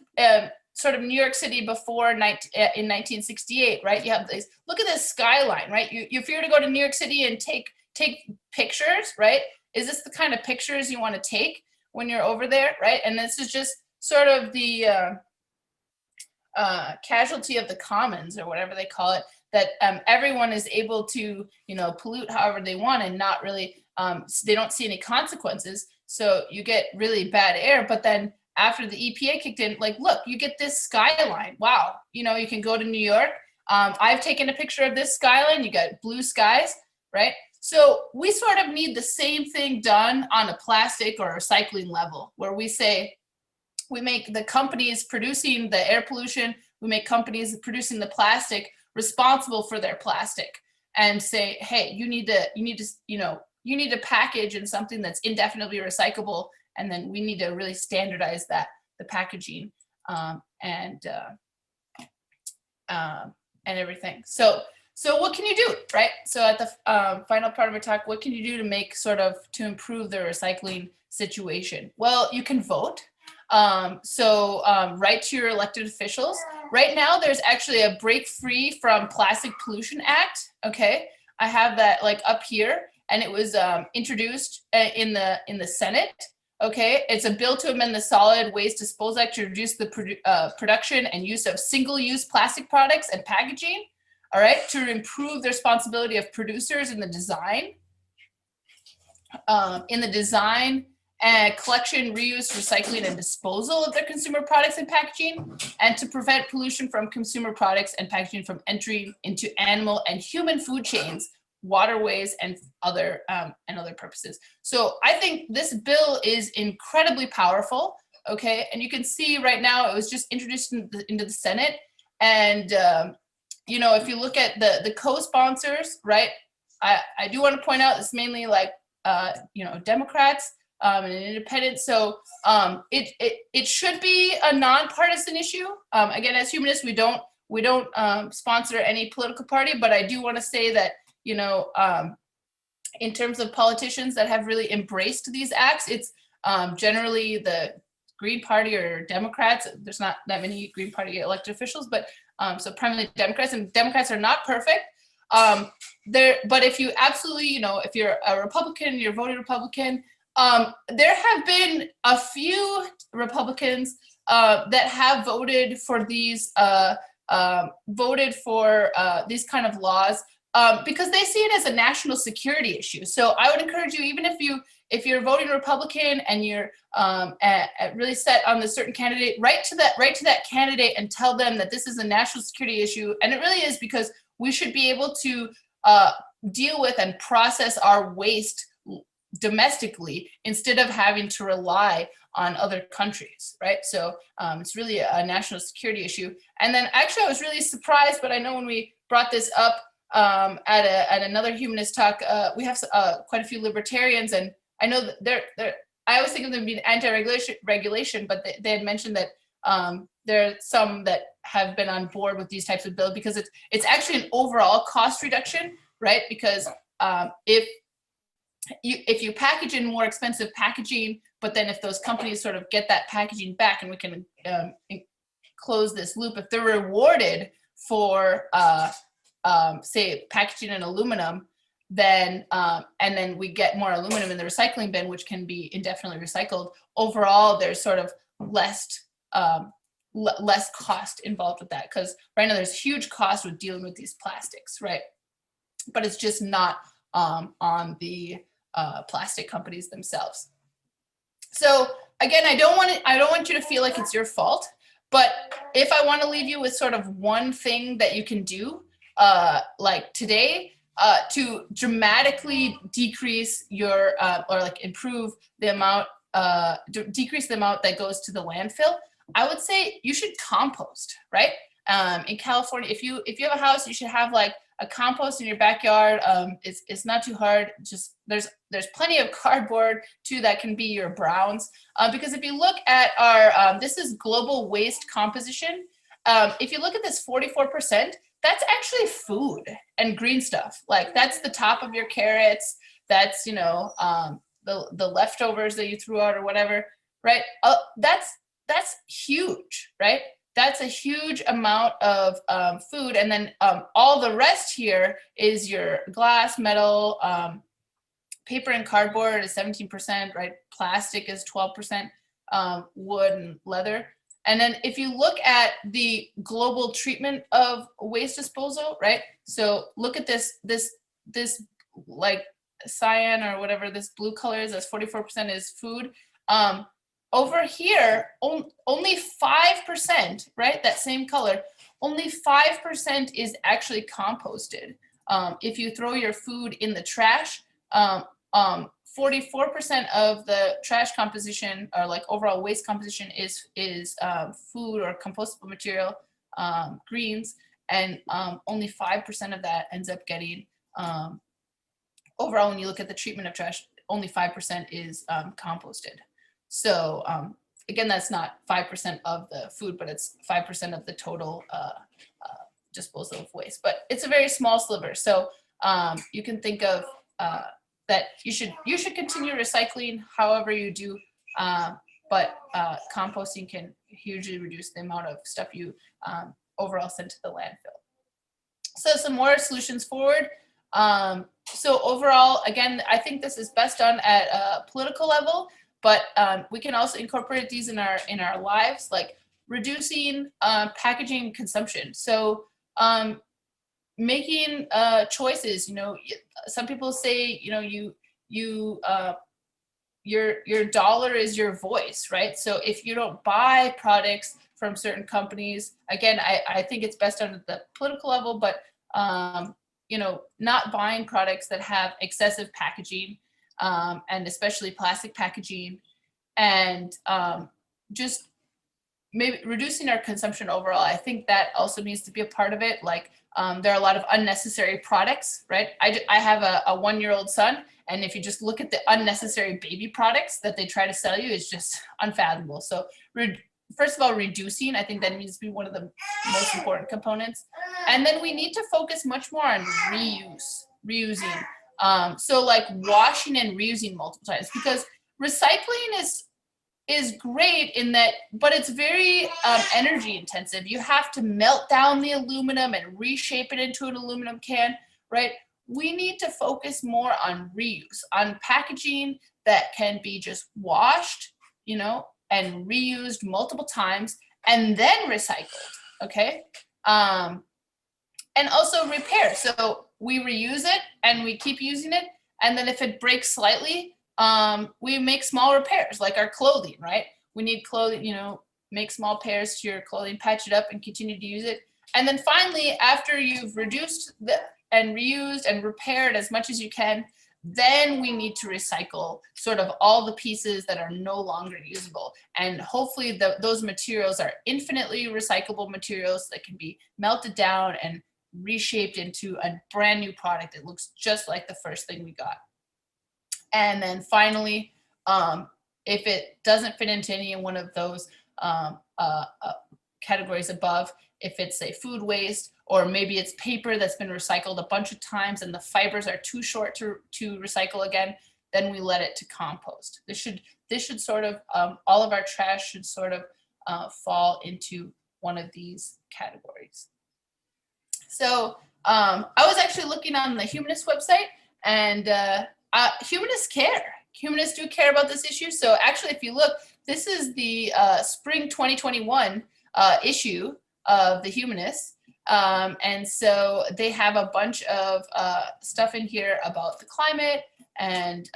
sort of New York City before in 1968, right? You have this, look at this skyline, right? If you were to go to New York City and take pictures, right? Is this the kind of pictures you want to take when you're over there, right? And this is just sort of the casualty of the commons, or whatever they call it, that everyone is able to, pollute however they want, and not really, they don't see any consequences. So you get really bad air. But then after the EPA kicked in, like, look, you get this skyline. Wow. You can go to New York. I've taken a picture of this skyline. You got blue skies, right? So we sort of need the same thing done on a plastic or recycling level, where we say, we make the companies producing the air pollution, we make companies producing the plastic responsible for their plastic, and say, hey, you need to package in something that's indefinitely recyclable, and then we need to really standardize the packaging and everything. So what can you do, right? So at the final part of our talk, what can you do to improve the recycling situation? Well, you can vote. Write to your elected officials. Right now, there's actually a Break Free from Plastic Pollution Act. Okay, I have that like up here, and it was introduced in the Senate. Okay, it's a bill to amend the Solid Waste Disposal Act to reduce the production and use of single-use plastic products and packaging. All right, to improve the responsibility of producers in the design, and collection, reuse, recycling, and disposal of their consumer products and packaging, and to prevent pollution from consumer products and packaging from entering into animal and human food chains, waterways, and other purposes. So I think this bill is incredibly powerful. Okay, and you can see right now it was just introduced into the Senate, and if you look at the co-sponsors, right? I do want to point out it's mainly like Democrats. And independent. So it should be a nonpartisan issue. Again, as humanists, we don't sponsor any political party, but I do want to say that in terms of politicians that have really embraced these acts, it's generally the Green Party or Democrats. There's not that many Green Party elected officials, but so primarily Democrats, and Democrats are not perfect. But if you absolutely, if you're a Republican, you're voting Republican. There have been a few Republicans that have voted for these these kind of laws because they see it as a national security issue. So I would encourage you, even if you're voting Republican and you're really set on the certain candidate, write to that candidate and tell them that this is a national security issue, and it really is, because we should be able to deal with and process our waste domestically instead of having to rely on other countries, right? So it's really a national security issue. And then actually I was really surprised, but I know when we brought this up at another humanist talk, we have quite a few libertarians, and I know that I always think of them being anti-regulation, but they had mentioned that there are some that have been on board with these types of bills because it's actually an overall cost reduction, right? Because if you package in more expensive packaging, but then if those companies sort of get that packaging back, and we can close this loop, if they're rewarded for say packaging in aluminum, then and then we get more aluminum in the recycling bin, which can be indefinitely recycled, overall there's sort of less cost involved with that, because right now there's huge cost with dealing with these plastics, right? But it's just not on the plastic companies themselves. So again, I don't want you to feel like it's your fault, but if I want to leave you with sort of one thing that you can do like today to dramatically decrease your or like improve the amount decrease the amount that goes to the landfill, I would say you should compost, right? In California, if you have a house, you should have like a compost in your backyard. It's not too hard. Just there's plenty of cardboard too that can be your browns. Because if you look at our this is global waste composition. If you look at this 44%, that's actually food and green stuff. Like that's the top of your carrots. That's the leftovers that you threw out or whatever, right? That's huge, right? That's a huge amount of food. And then all the rest here is your glass, metal, paper and cardboard is 17%, right? Plastic is 12%, wood and leather. And then if you look at the global treatment of waste disposal, right? So look at this like cyan or whatever this blue color is, that's 44% is food. Over here, only 5%, right? That same color, only 5% is actually composted. If you throw your food in the trash, 44% of the trash composition or like overall waste composition is food or compostable material, greens, and only 5% of that ends up getting, overall when you look at the treatment of trash, only 5% is composted. So again, that's not 5% of the food, but it's 5% of the total disposal of waste. But it's a very small sliver. So you can think of that you should continue recycling however you do, but composting can hugely reduce the amount of stuff you overall send to the landfill. So some more solutions forward. So overall, again, I think this is best done at a political level. But we can also incorporate these in our lives, like reducing packaging consumption. So making choices. Some people say your dollar is your voice, right? So if you don't buy products from certain companies, again, I think it's best done at the political level, but not buying products that have excessive packaging. And especially plastic packaging, and just maybe reducing our consumption overall. I think that also needs to be a part of it. Like there are a lot of unnecessary products, right? I have a 1-year-old son, and if you just look at the unnecessary baby products that they try to sell you, it's just unfathomable. So first of all, reducing, I think that needs to be one of the most important components. And then we need to focus much more on reusing. So like washing and reusing multiple times, because recycling is great in that, but it's very energy intensive. You have to melt down the aluminum and reshape it into an aluminum can, right? We need to focus more on reuse, on packaging that can be just washed, and reused multiple times and then recycled, okay? And also repair. So we reuse it and we keep using it. And then if it breaks slightly, we make small repairs, like our clothing, right? We need clothing, you know, make small repairs to your clothing, patch it up and continue to use it. And then finally, after you've reduced and reused and repaired as much as you can, then we need to recycle sort of all the pieces that are no longer usable. And hopefully those materials are infinitely recyclable materials that can be melted down and reshaped into a brand new product that looks just like the first thing we got. And then finally, if it doesn't fit into any one of those categories above, if it's a food waste, or maybe it's paper that's been recycled a bunch of times and the fibers are too short to recycle again, then we let it to compost. This should sort of, all of our trash should sort of fall into one of these categories. So I was actually looking on the Humanist website, and humanists care. Humanists do care about this issue. So actually, if you look, this is the spring 2021 issue of the Humanists. And so they have a bunch of stuff in here about the climate, and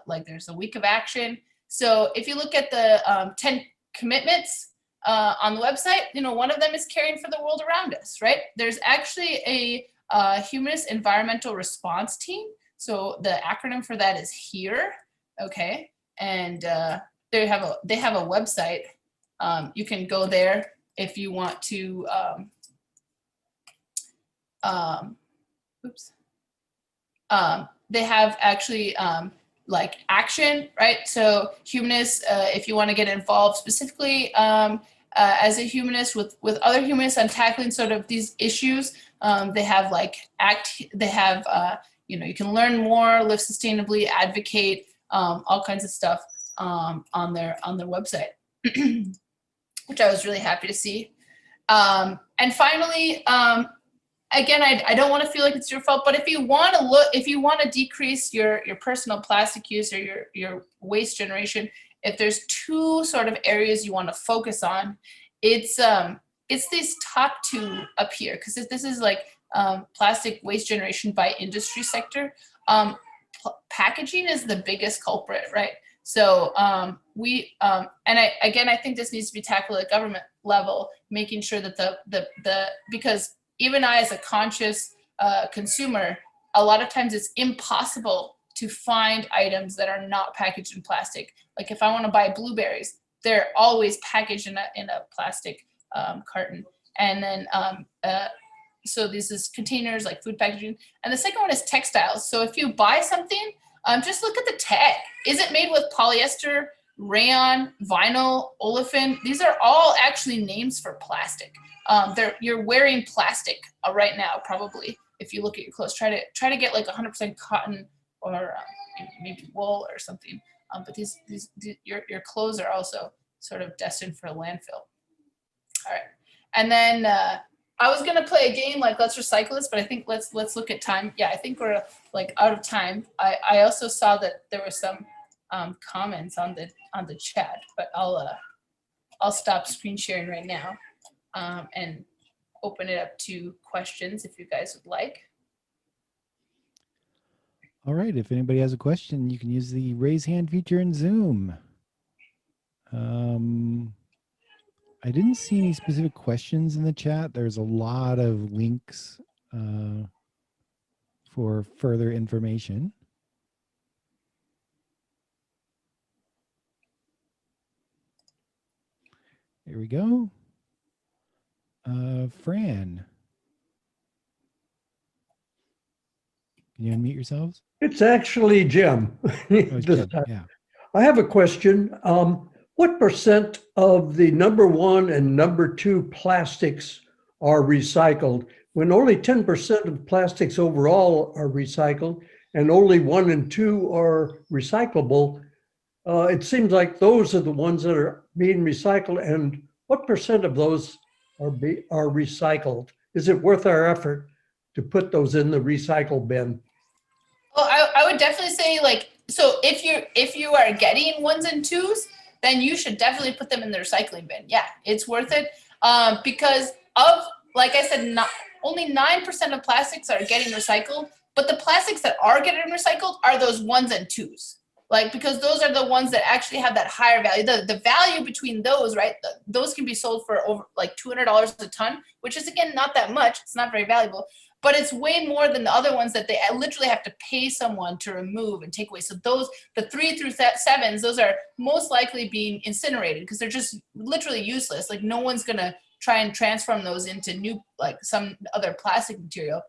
like there's a week of action. So if you look at the 10 commitments on the website, you know, one of them is caring for the world around us, right? There's actually a Humanist environmental response team. So the acronym for that is HERE, okay? And they have a website. You can go there if you want to, they have actually like action, right? So humanists, if you want to get involved specifically as a humanist with other humanists on tackling sort of these issues, they have like you know, you can learn more, live sustainably, advocate, all kinds of stuff on their website, which I was really happy to see. And finally, again, I don't want to feel like it's your fault, but if you want to decrease your personal plastic use or your waste generation, if there's two sort of areas you want to focus on, it's these top two up here, because this is like plastic waste generation by industry sector. Packaging is the biggest culprit, right? So and I think this needs to be tackled at government level, making sure that because even I, as a conscious consumer, a lot of times it's impossible to find items that are not packaged in plastic. Like if I want to buy blueberries, they're always packaged in a plastic carton. And then so this is containers like food packaging. And the second one is textiles. So if you buy something, just look at the tag. Is it made with polyester, rayon, vinyl, olefin? These are all actually names for plastic. You're wearing plastic right now, probably. If you look at your clothes, try to get like 100% cotton or maybe wool or something. But your clothes are also sort of destined for a landfill. All right, and then I was gonna play a game like Let's Recycle This, but I think let's look at time. Yeah, I think we're like out of time. I also saw that there were some comments on the chat, but I'll stop screen sharing right now and open it up to questions if you guys would like. All right, if anybody has a question, you can use the raise hand feature in Zoom. I didn't see any specific questions in the chat. There's a lot of links for further information. Here we go. Fran. Can you unmute yourselves? It's actually Jim. Oh, Jim. Yeah. I have a question. What percent of the #1 and #2 plastics are recycled when only 10% of plastics overall are recycled and only 1 and 2 are recyclable? It seems like those are the ones that are being recycled. And what percent of those are recycled? Is it worth our effort to put those in the recycle bin? Well, I would definitely say, like, so if you are getting 1s and 2s, then you should definitely put them in the recycling bin. Yeah, it's worth it because of, like I said, only 9% of plastics are getting recycled, but the plastics that are getting recycled are those 1s and 2s. Like, because those are the ones that actually have that higher value. The value between those, right? Those can be sold for over like $200 a ton, which is, again, not that much. It's not very valuable, but it's way more than the other ones that they literally have to pay someone to remove and take away. So those, the 3 through 7s, those are most likely being incinerated because they're just literally useless. Like, no one's going to try and transform those into new, like some other plastic material.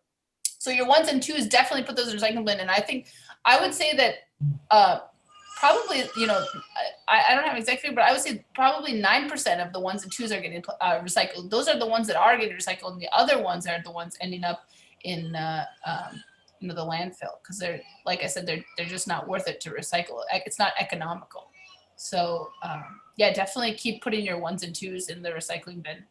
So your 1s and 2s, definitely put those in recycling bin. And I think, I would say that probably, you know, I don't have an exact figure, but I would say probably 9% of the 1s and 2s are getting recycled. Those are the ones that are getting recycled, and the other ones are the ones ending up in you know, the landfill, because they're, like I said, they're just not worth it to recycle. It's not economical. So yeah, definitely keep putting your 1s and 2s in the recycling bin.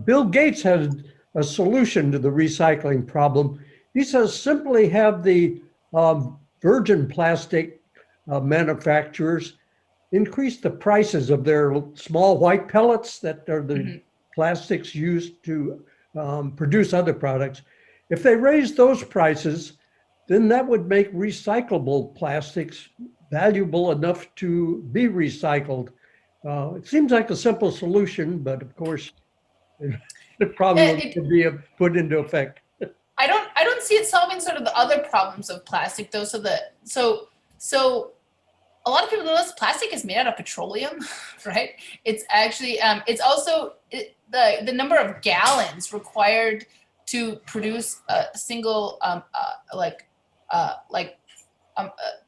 Bill Gates has a solution to the recycling problem. He says simply have the virgin plastic manufacturers increase the prices of their small white pellets that are the plastics used to produce other products. If they raise those prices, then that would make recyclable plastics valuable enough to be recycled. It seems like a simple solution, but of course, it probably would be put into effect. I don't see it solving sort of the other problems of plastic though. So a lot of people know this plastic is made out of petroleum, right? It's actually it's also the number of gallons required to produce a single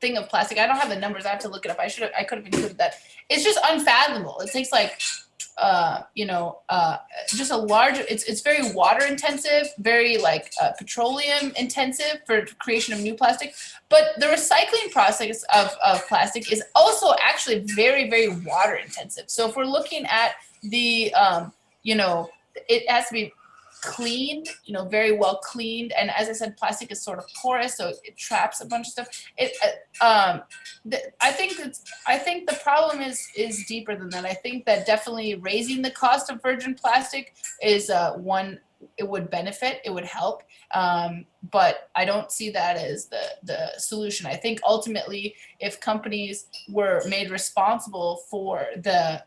thing of plastic. I don't have the numbers. I have to look it up. I could have included that. It's just unfathomable. It takes like just a large, it's very water intensive, very like petroleum intensive for creation of new plastic. But the recycling process of plastic is also actually very, very water intensive. So if we're looking at the, it has to be cleaned, very well cleaned. And as I said, plastic is sort of porous, so it traps a bunch of stuff. I think the problem is deeper than that. I think that definitely raising the cost of virgin plastic is one. It would benefit, it would help, but I don't see that as the solution. I think ultimately, if companies were made responsible for the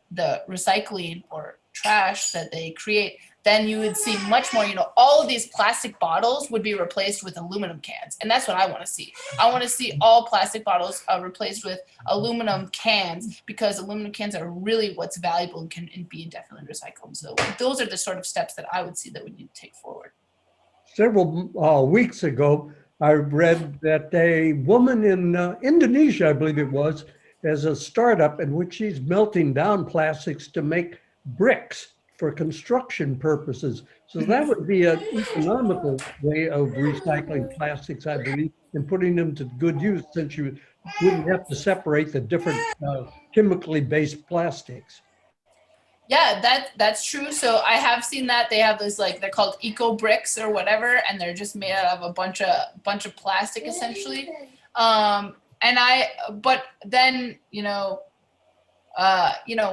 recycling or trash that they create, then you would see much more, all of these plastic bottles would be replaced with aluminum cans. And that's what I want to see. I want to see all plastic bottles replaced with aluminum cans, because aluminum cans are really what's valuable and can be indefinitely recycled. So those are the sort of steps that I would see that we need to take forward. Several weeks ago, I read that a woman in Indonesia, I believe it was, has a startup in which she's melting down plastics to make bricks for construction purposes. So that would be an economical way of recycling plastics, I believe, and putting them to good use, since you wouldn't have to separate the different chemically based plastics. Yeah, that's true. So I have seen that they have those, like, they're called eco bricks or whatever, and they're just made out of a bunch of plastic essentially. But then,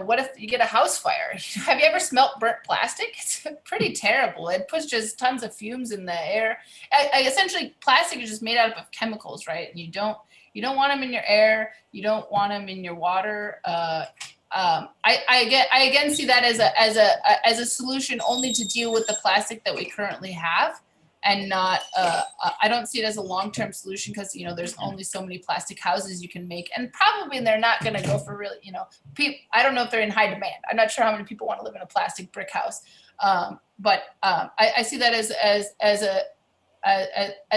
what if you get a house fire? Have you ever smelt burnt plastic? It's pretty terrible. It pushes tons of fumes in the air. Essentially, plastic is just made out of chemicals, right? And you don't want them in your air. You don't want them in your water. I again see that as a solution only to deal with the plastic that we currently have, and not I don't see it as a long-term solution, because there's only so many plastic houses you can make, and probably they're not going to go for really, I don't know if they're in high demand. I'm not sure how many people want to live in a plastic brick house, but I see that as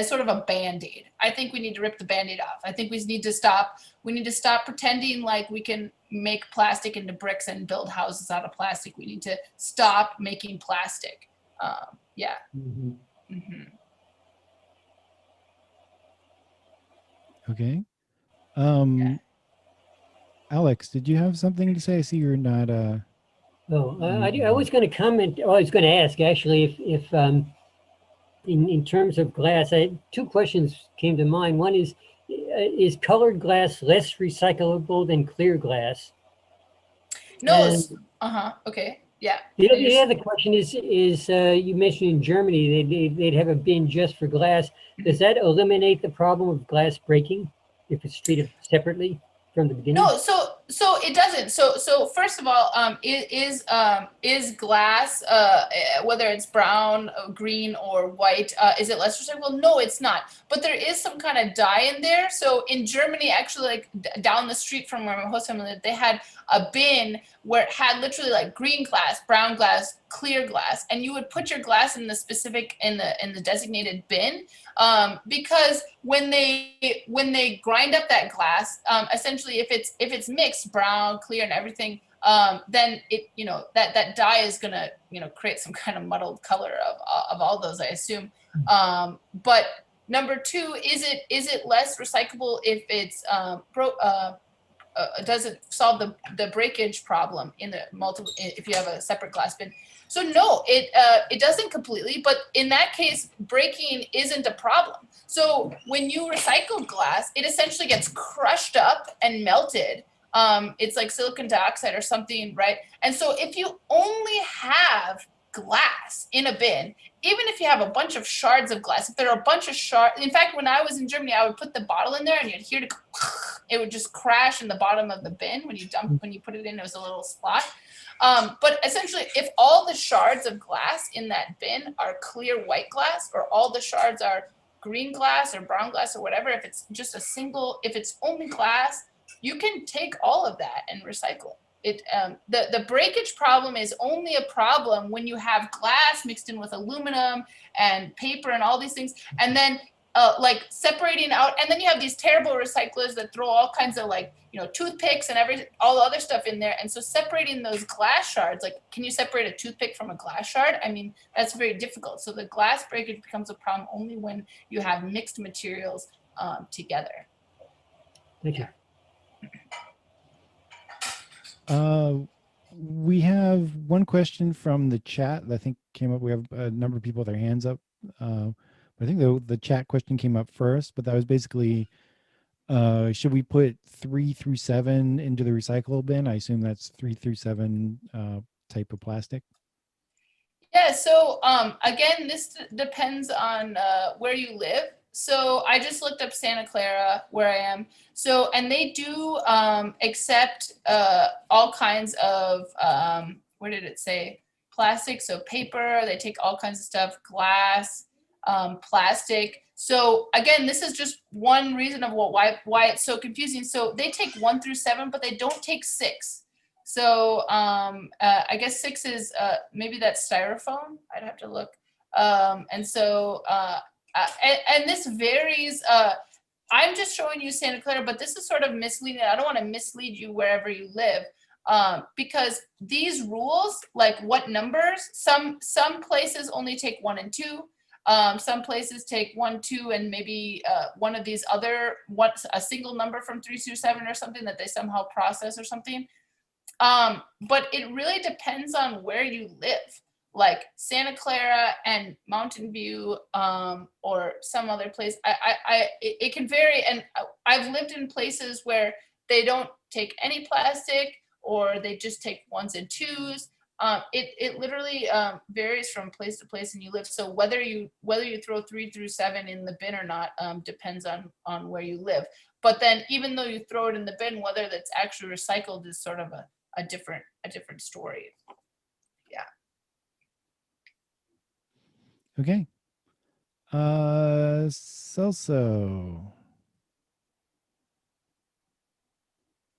sort of a Band-Aid. I think we need to rip the Band-Aid off. I think we need to stop pretending like we can make plastic into bricks and build houses out of plastic. We need to stop making plastic. Yeah. Mm-hmm. Mm-hmm. Okay. Alex, did you have something to say? I see you're not. I was going to comment. I was going to ask, actually, if in terms of glass, two questions came to mind. One is, is colored glass less recyclable than clear glass? No, And okay, yeah. the other question is you mentioned in Germany they'd have a bin just for glass. Does that eliminate the problem of glass breaking if it's treated separately from the beginning? No, so it doesn't. So first of all, is glass, whether it's brown, green, or white, is it less recyclable? No, it's not. But there is some kind of dye in there. So in Germany, actually, like down the street from where my host family lived, they had a bin where it had literally like green glass, brown glass, clear glass, and you would put your glass in the specific in the designated bin, because when they grind up that glass, essentially if it's mixed brown, clear, and everything, then it that dye is gonna create some kind of muddled color of all those, I assume. But number two, is it less recyclable if it's does it solve the breakage problem in the multiple if you have a separate glass bin? So no, it doesn't completely, but in that case, breaking isn't a problem. So when you recycle glass, it essentially gets crushed up and melted. It's like silicon dioxide or something, right? And so if you only have glass in a bin, even if you have a bunch of shards of glass, if there are a bunch of shards, in fact, when I was in Germany, I would put the bottle in there and you'd hear it would just crash in the bottom of the bin when you put it in, it was a little spot. But essentially, if all the shards of glass in that bin are clear white glass, or all the shards are green glass or brown glass or whatever, if it's just if it's only glass, you can take all of that and recycle it. The breakage problem is only a problem when you have glass mixed in with aluminum and paper and all these things, and then like separating out, and then you have these terrible recyclers that throw all kinds of toothpicks and all the other stuff in there. And so separating those glass shards, like, can you separate a toothpick from a glass shard? I mean, that's very difficult. So the glass breakage becomes a problem only when you have mixed materials together. Thank you. We have one question from the chat that I think came up. We have a number of people with their hands up. I think the chat question came up first, but that was basically, should we put 3 through 7 into the recycle bin? I assume that's 3 through 7 type of plastic. Yeah, so again, this depends on where you live. So I just looked up Santa Clara, where I am. So, and they do accept all kinds of, where did it say? Plastic, so paper, they take all kinds of stuff, glass, plastic. So again, this is just one reason of why it's so confusing. So they take 1 through 7, but they don't take 6. So I guess 6 is maybe that's styrofoam. I'd have to look. And so and this varies. I'm just showing you Santa Clara, but this is sort of misleading. I don't want to mislead you wherever you live, because these rules, like what numbers, some places only take 1 and 2. Some places take 1, 2, and maybe one of these other, a single number from 3 through 7 or something that they somehow process or something. But it really depends on where you live. Like Santa Clara and Mountain View, or some other place. It can vary, and I've lived in places where they don't take any plastic, or they just take 1s and 2s. It literally varies from place to place, and you live. So whether you throw 3 through 7 in the bin or not depends on where you live. But then even though you throw it in the bin, whether that's actually recycled is sort of a different story. Yeah. Okay. Celso.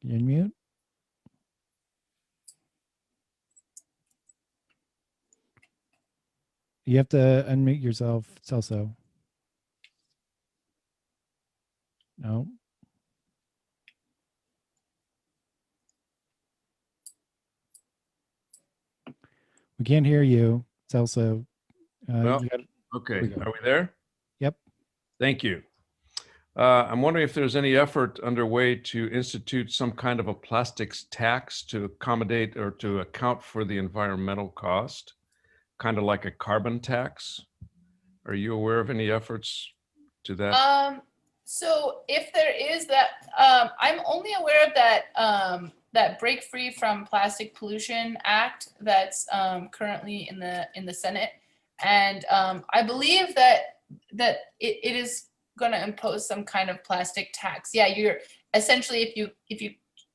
You're on mute. You have to unmute yourself, Celso. No. We can't hear you, Celso. Well, You got, okay, we go. are we there? Yep. Thank you. I'm wondering if there's any effort underway to institute some kind of a plastics tax to accommodate or to account for the environmental cost, kind of like a carbon tax. Are you aware of any efforts to that? So if there is that, I'm only aware of that that Break Free from Plastic Pollution Act that's currently in the Senate, and I believe that it is going to impose some kind of plastic tax. Yeah, you're essentially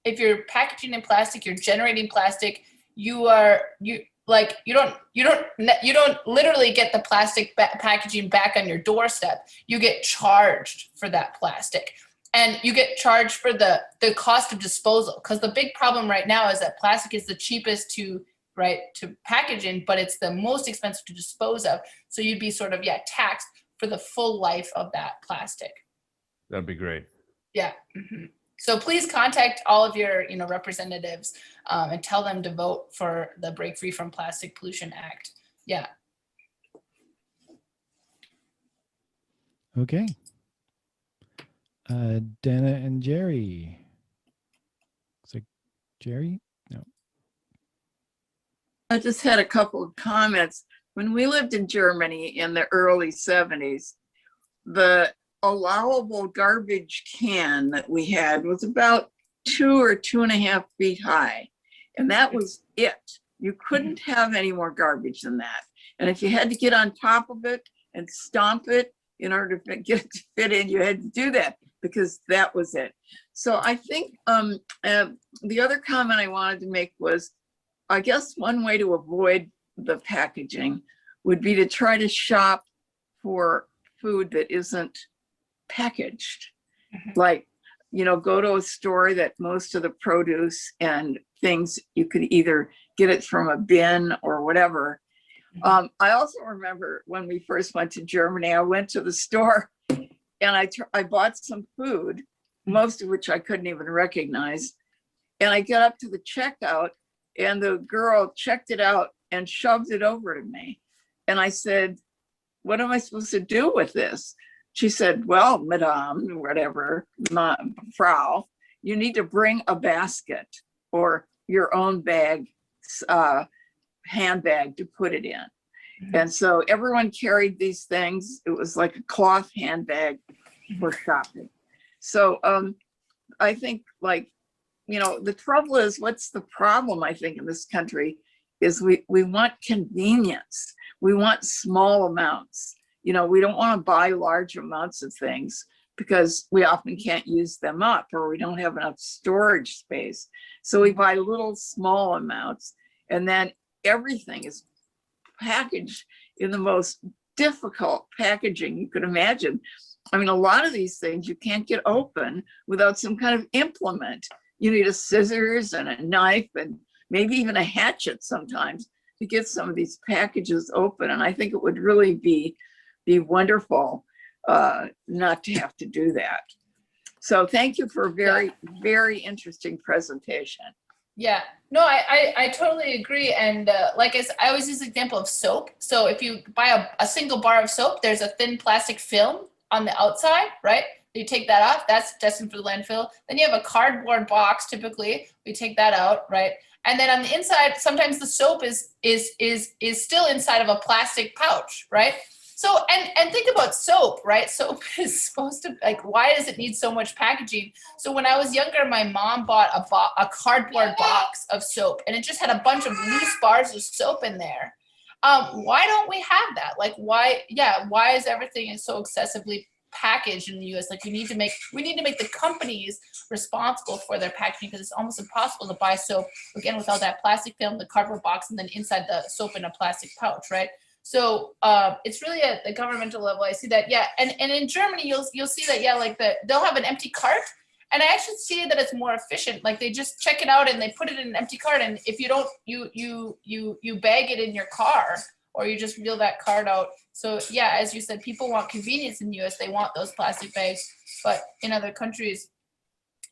if you're packaging in plastic, you're generating plastic. You don't literally get the plastic packaging back on your doorstep. You get charged for that plastic, and you get charged for the cost of disposal, because the big problem right now is that plastic is the cheapest to package in, but it's the most expensive to dispose of. So you'd be sort of taxed for the full life of that plastic. That'd be great. Yeah. Mm-hmm. So please contact all of your representatives and tell them to vote for the Break Free from Plastic Pollution Act. Yeah. Okay. Dana and Jerry. Looks like Jerry? No. I just had a couple of comments. When we lived in Germany in the early 70s, the allowable garbage can that we had was about 2 or 2.5 feet high. And that was it. You couldn't have any more garbage than that. And if you had to get on top of it and stomp it in order to get it to fit in, you had to do that because that was it. So I think the other comment I wanted to make was, I guess one way to avoid the packaging would be to try to shop for food that isn't packaged. Like, go to a store that most of the produce and things, you could either get it from a bin or whatever. I also remember when we first went to Germany, I went to the store and I bought some food, most of which I couldn't even recognize. And I got up to the checkout and the girl checked it out and shoved it over to me. And I said, what am I supposed to do with this? She said, well, madame, whatever, Frau, you need to bring a basket or your own bag, handbag to put it in. Mm-hmm. And so everyone carried these things. It was like a cloth handbag for shopping. So I think the trouble is, what's the problem, I think, in this country is we want convenience. We want small amounts. We don't want to buy large amounts of things because we often can't use them up or we don't have enough storage space. So we buy little small amounts, and then everything is packaged in the most difficult packaging you could imagine. I mean, a lot of these things you can't get open without some kind of implement. You need a scissors and a knife and maybe even a hatchet sometimes to get some of these packages open. And I think it would really be wonderful not to have to do that. So thank you for a very, very interesting presentation. Yeah, no, I totally agree. And I always use the example of soap. So if you buy a single bar of soap, there's a thin plastic film on the outside, right? You take that off, that's destined for the landfill. Then you have a cardboard box, typically, we take that out, right? And then on the inside, sometimes the soap is still inside of a plastic pouch, right? So, and think about soap, right? Soap is supposed to, why does it need so much packaging? So when I was younger, my mom bought a cardboard box of soap, and it just had a bunch of loose bars of soap in there. Why don't we have that? Why is everything so excessively packaged in the US? We need to make the companies responsible for their packaging, because it's almost impossible to buy soap, again, without that plastic film, the cardboard box, and then inside the soap in a plastic pouch, right? So it's really at the governmental level. I see that, and in Germany you'll see that, they'll have an empty cart, and I actually see that it's more efficient. They just check it out and they put it in an empty cart, and if you don't, you bag it in your car, or you just reel that cart out. So as you said, people want convenience in the US. They want those plastic bags, but in other countries,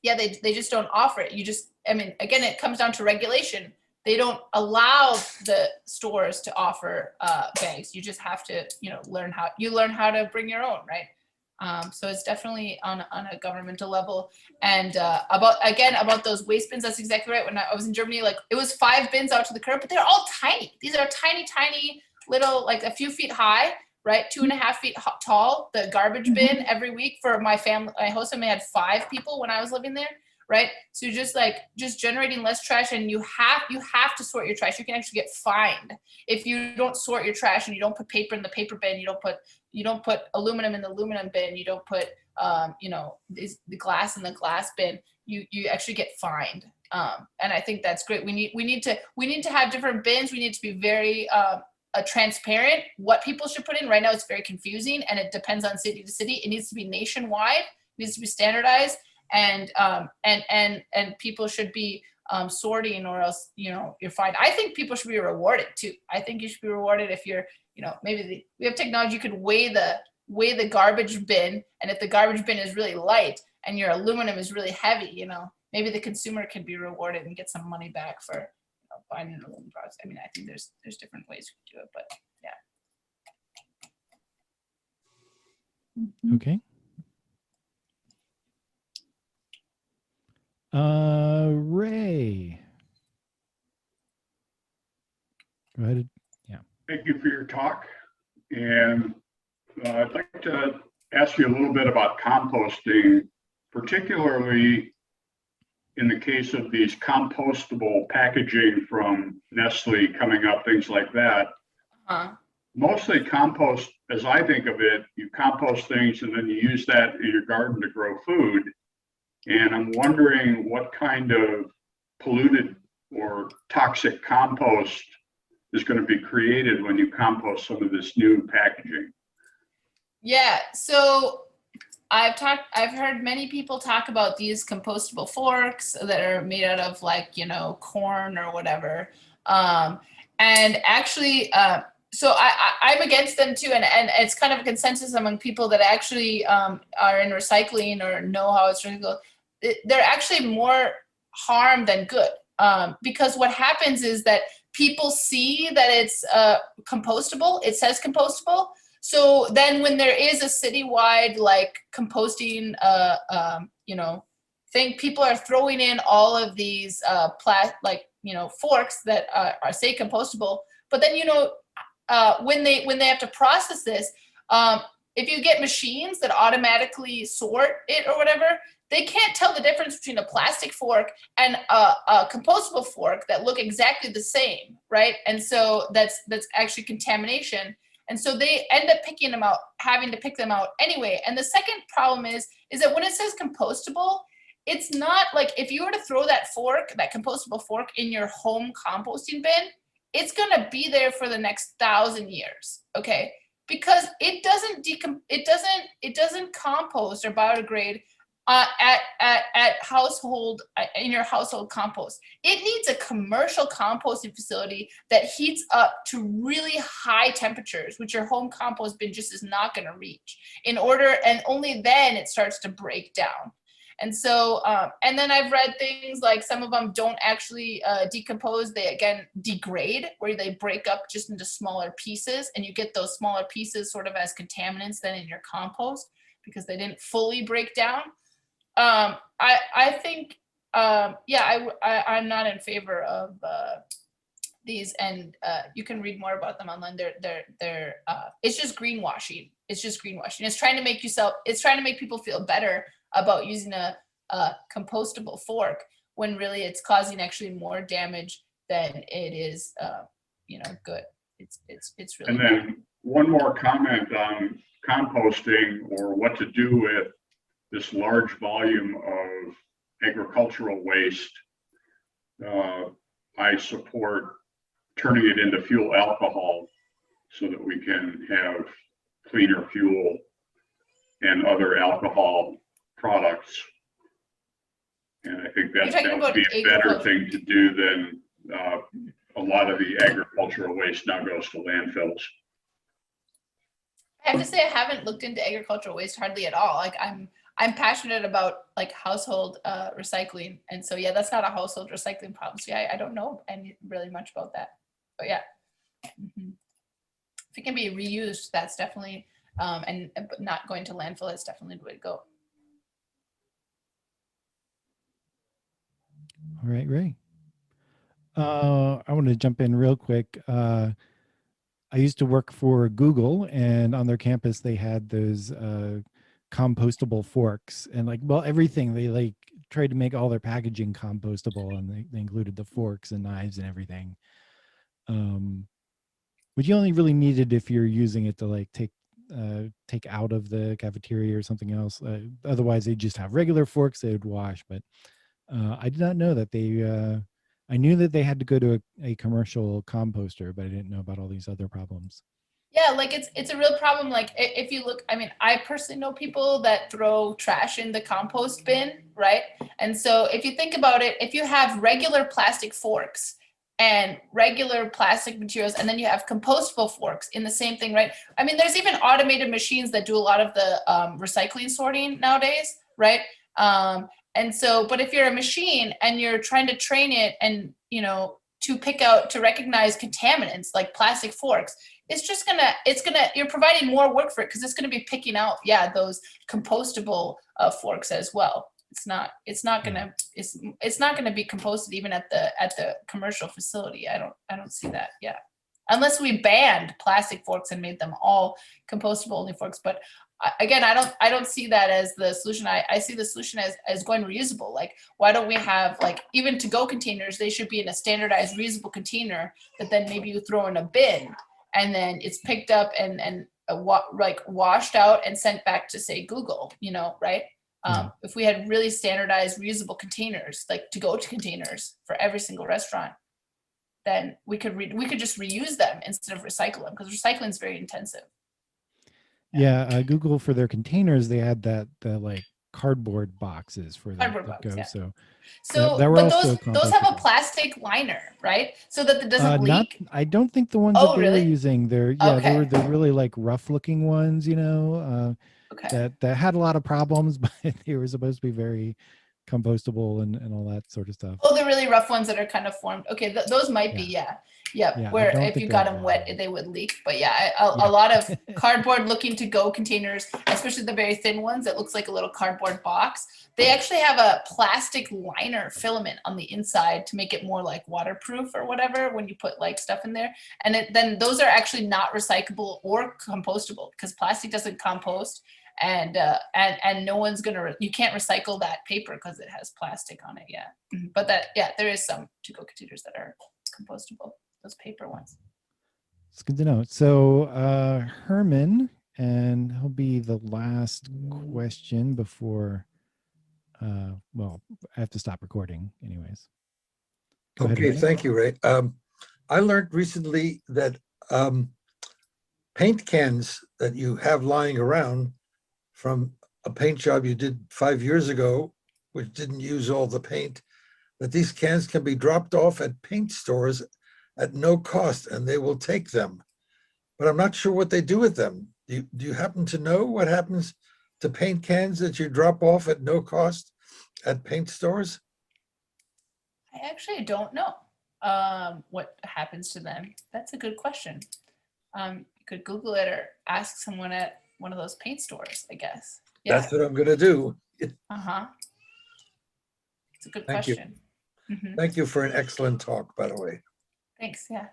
they just don't offer it. Again, it comes down to regulation. They don't allow the stores to offer bags. You just have to, learn how to bring your own, right? So it's definitely on a governmental level. And about those waste bins, that's exactly right. When I was in Germany, it was 5 bins out to the curb, but they're all tiny. These are tiny, tiny little, a few feet high, right? 2.5 feet tall, the garbage bin every week for my family. My host family had 5 people when I was living there, right? So just generating less trash, and you have to sort your trash. You can actually get fined if you don't sort your trash and you don't put paper in the paper bin, you don't put aluminum in the aluminum bin, you don't put the glass in the glass bin. You actually get fined. And I think that's great. We need to have different bins. We need to be very transparent what people should put in. Right now it's very confusing and it depends on city to city. It needs to be nationwide, it needs to be standardized, and people should be sorting, or else you're fine. I think people should be rewarded too. I think you should be rewarded if you're maybe we have technology, you could weigh the garbage bin, and if the garbage bin is really light and your aluminum is really heavy, maybe the consumer can be rewarded and get some money back for buying an aluminum product. I mean, I think there's different ways we can do it, but yeah. Okay. Ray. Go ahead. Yeah. Thank you for your talk. And I'd like to ask you a little bit about composting, particularly in the case of these compostable packaging from Nestle coming up, things like that. Mostly compost, as I think of it, you compost things and then you use that in your garden to grow food. And I'm wondering what kind of polluted or toxic compost is going to be created when you compost some of this new packaging. Yeah, so I've heard many people talk about these compostable forks that are made out of corn or whatever. And actually, so I'm against them too. And it's kind of a consensus among people that actually are in recycling or know how it's recycled. They're actually more harm than good. Because what happens is that people see that it's compostable, it says compostable. So then when there is a citywide composting thing, people are throwing in all of these forks that are say compostable. But then when they have to process this, if you get machines that automatically sort it or whatever, they can't tell the difference between a plastic fork and a compostable fork that look exactly the same, right? And so that's actually contamination. And so they end up picking them out, having to pick them out anyway. And the second problem is that when it says compostable, it's not like if you were to throw that compostable fork in your home composting bin, it's gonna be there for the next 1,000 years, okay? Because it doesn't compost or biodegrade at household, in your household compost. It needs a commercial composting facility that heats up to really high temperatures, which your home compost bin just is not going to reach, and only then it starts to break down. And so, and then I've read things like some of them don't actually decompose. They again degrade, where they break up just into smaller pieces, and you get those smaller pieces sort of as contaminants then in your compost because they didn't fully break down. I think, I'm not in favor of these, and you can read more about them online. They're it's just greenwashing. It's just greenwashing. It's trying to make people feel better about using a compostable fork when really it's causing actually more damage than it is, good. It's really. And then one more comment on composting, or what to do with this large volume of agricultural waste. I support turning it into fuel alcohol so that we can have cleaner fuel and other alcohol products. And I think that would be a better thing to do than a lot of the agricultural waste now goes to landfills. I have to say I haven't looked into agricultural waste hardly at all. I'm passionate about household recycling, and so that's not a household recycling problem. So I don't know really much about that, but if it can be reused, that's definitely and not going to landfill. That's definitely the way to go. All right, Ray. I want to jump in real quick. I used to work for Google, and on their campus they had those compostable forks, and like, well, everything they like tried to make all their packaging compostable, and they included the forks and knives and everything. Which you only really needed if you're using it to like take out of the cafeteria or something else. Otherwise, they just have regular forks they would wash. But I did not know that they. I knew that they had to go to a commercial composter, but I didn't know about all these other problems. Yeah, like it's a real problem. Like if you look, I mean, I personally know people that throw trash in the compost bin, right? And so if you think about it, if you have regular plastic forks and regular plastic materials, and then you have compostable forks in the same thing, right? I mean, there's even automated machines that do a lot of the recycling sorting nowadays, right? And so, but if you're a machine and you're trying to train it and, you know, to pick out, to recognize contaminants like plastic forks, you're providing more work for it because it's gonna be picking out, yeah, those compostable forks as well. It's not gonna be composted even at the commercial facility. I don't see that, yeah. Unless we banned plastic forks and made them all compostable only forks. But again, I don't see that as the solution. I see the solution as going reusable. Like, why don't we have, like, even to-go containers, they should be in a standardized reusable container that then maybe you throw in a bin, and then it's picked up and washed out and sent back to, say, Google, you know, right? If we had really standardized reusable containers, like to-go containers for every single restaurant, then we could just reuse them instead of recycle them, because recycling is very intensive. Yeah, Google, for their containers, they had the like cardboard boxes for them Cardboard to boxes, go. yeah. So So, that were but also those have a compostable. plastic liner, right? So that it doesn't Not, leak. I don't think the ones Oh, that they were really? using. They're they were Okay. the really like rough looking ones, you know, Okay. that had a lot of problems, but they were supposed to be very compostable and all that sort of stuff. Oh, the really rough ones that are kind of formed. Okay, those might be, Yeah. yeah. Yep. Yeah, I Where don't if think you they're got that them really wet, good. they would leak. But yeah, a Yeah. lot of cardboard looking to-go containers, especially the very thin ones that looks like a little cardboard box, they actually have a plastic liner filament on the inside to make it more like waterproof or whatever when you put like stuff in there. And then those are actually not recyclable or compostable, because plastic doesn't compost. And no one's you can't recycle that paper because it has plastic on it. Yeah. But there is some to-go containers that are compostable, those paper ones. It's good to know. So Herman, and he'll be the last question before well, I have to stop recording anyways. Go ahead, Okay, Herman. thank you, Ray. I learned recently that paint cans that you have lying around from a paint job you did 5 years ago, which didn't use all the paint, that these cans can be dropped off at paint stores at no cost and they will take them. But I'm not sure what they do with them. Do you happen to know what happens to paint cans that you drop off at no cost at paint stores? I actually don't know what happens to them. That's a good question. You could Google it or ask someone at one of those paint stores, I guess. Yeah. That's what I'm going to do. Uh-huh. It's a good Thank you. question. Mhm. Thank you for an excellent talk, by the way. Thanks. Yeah.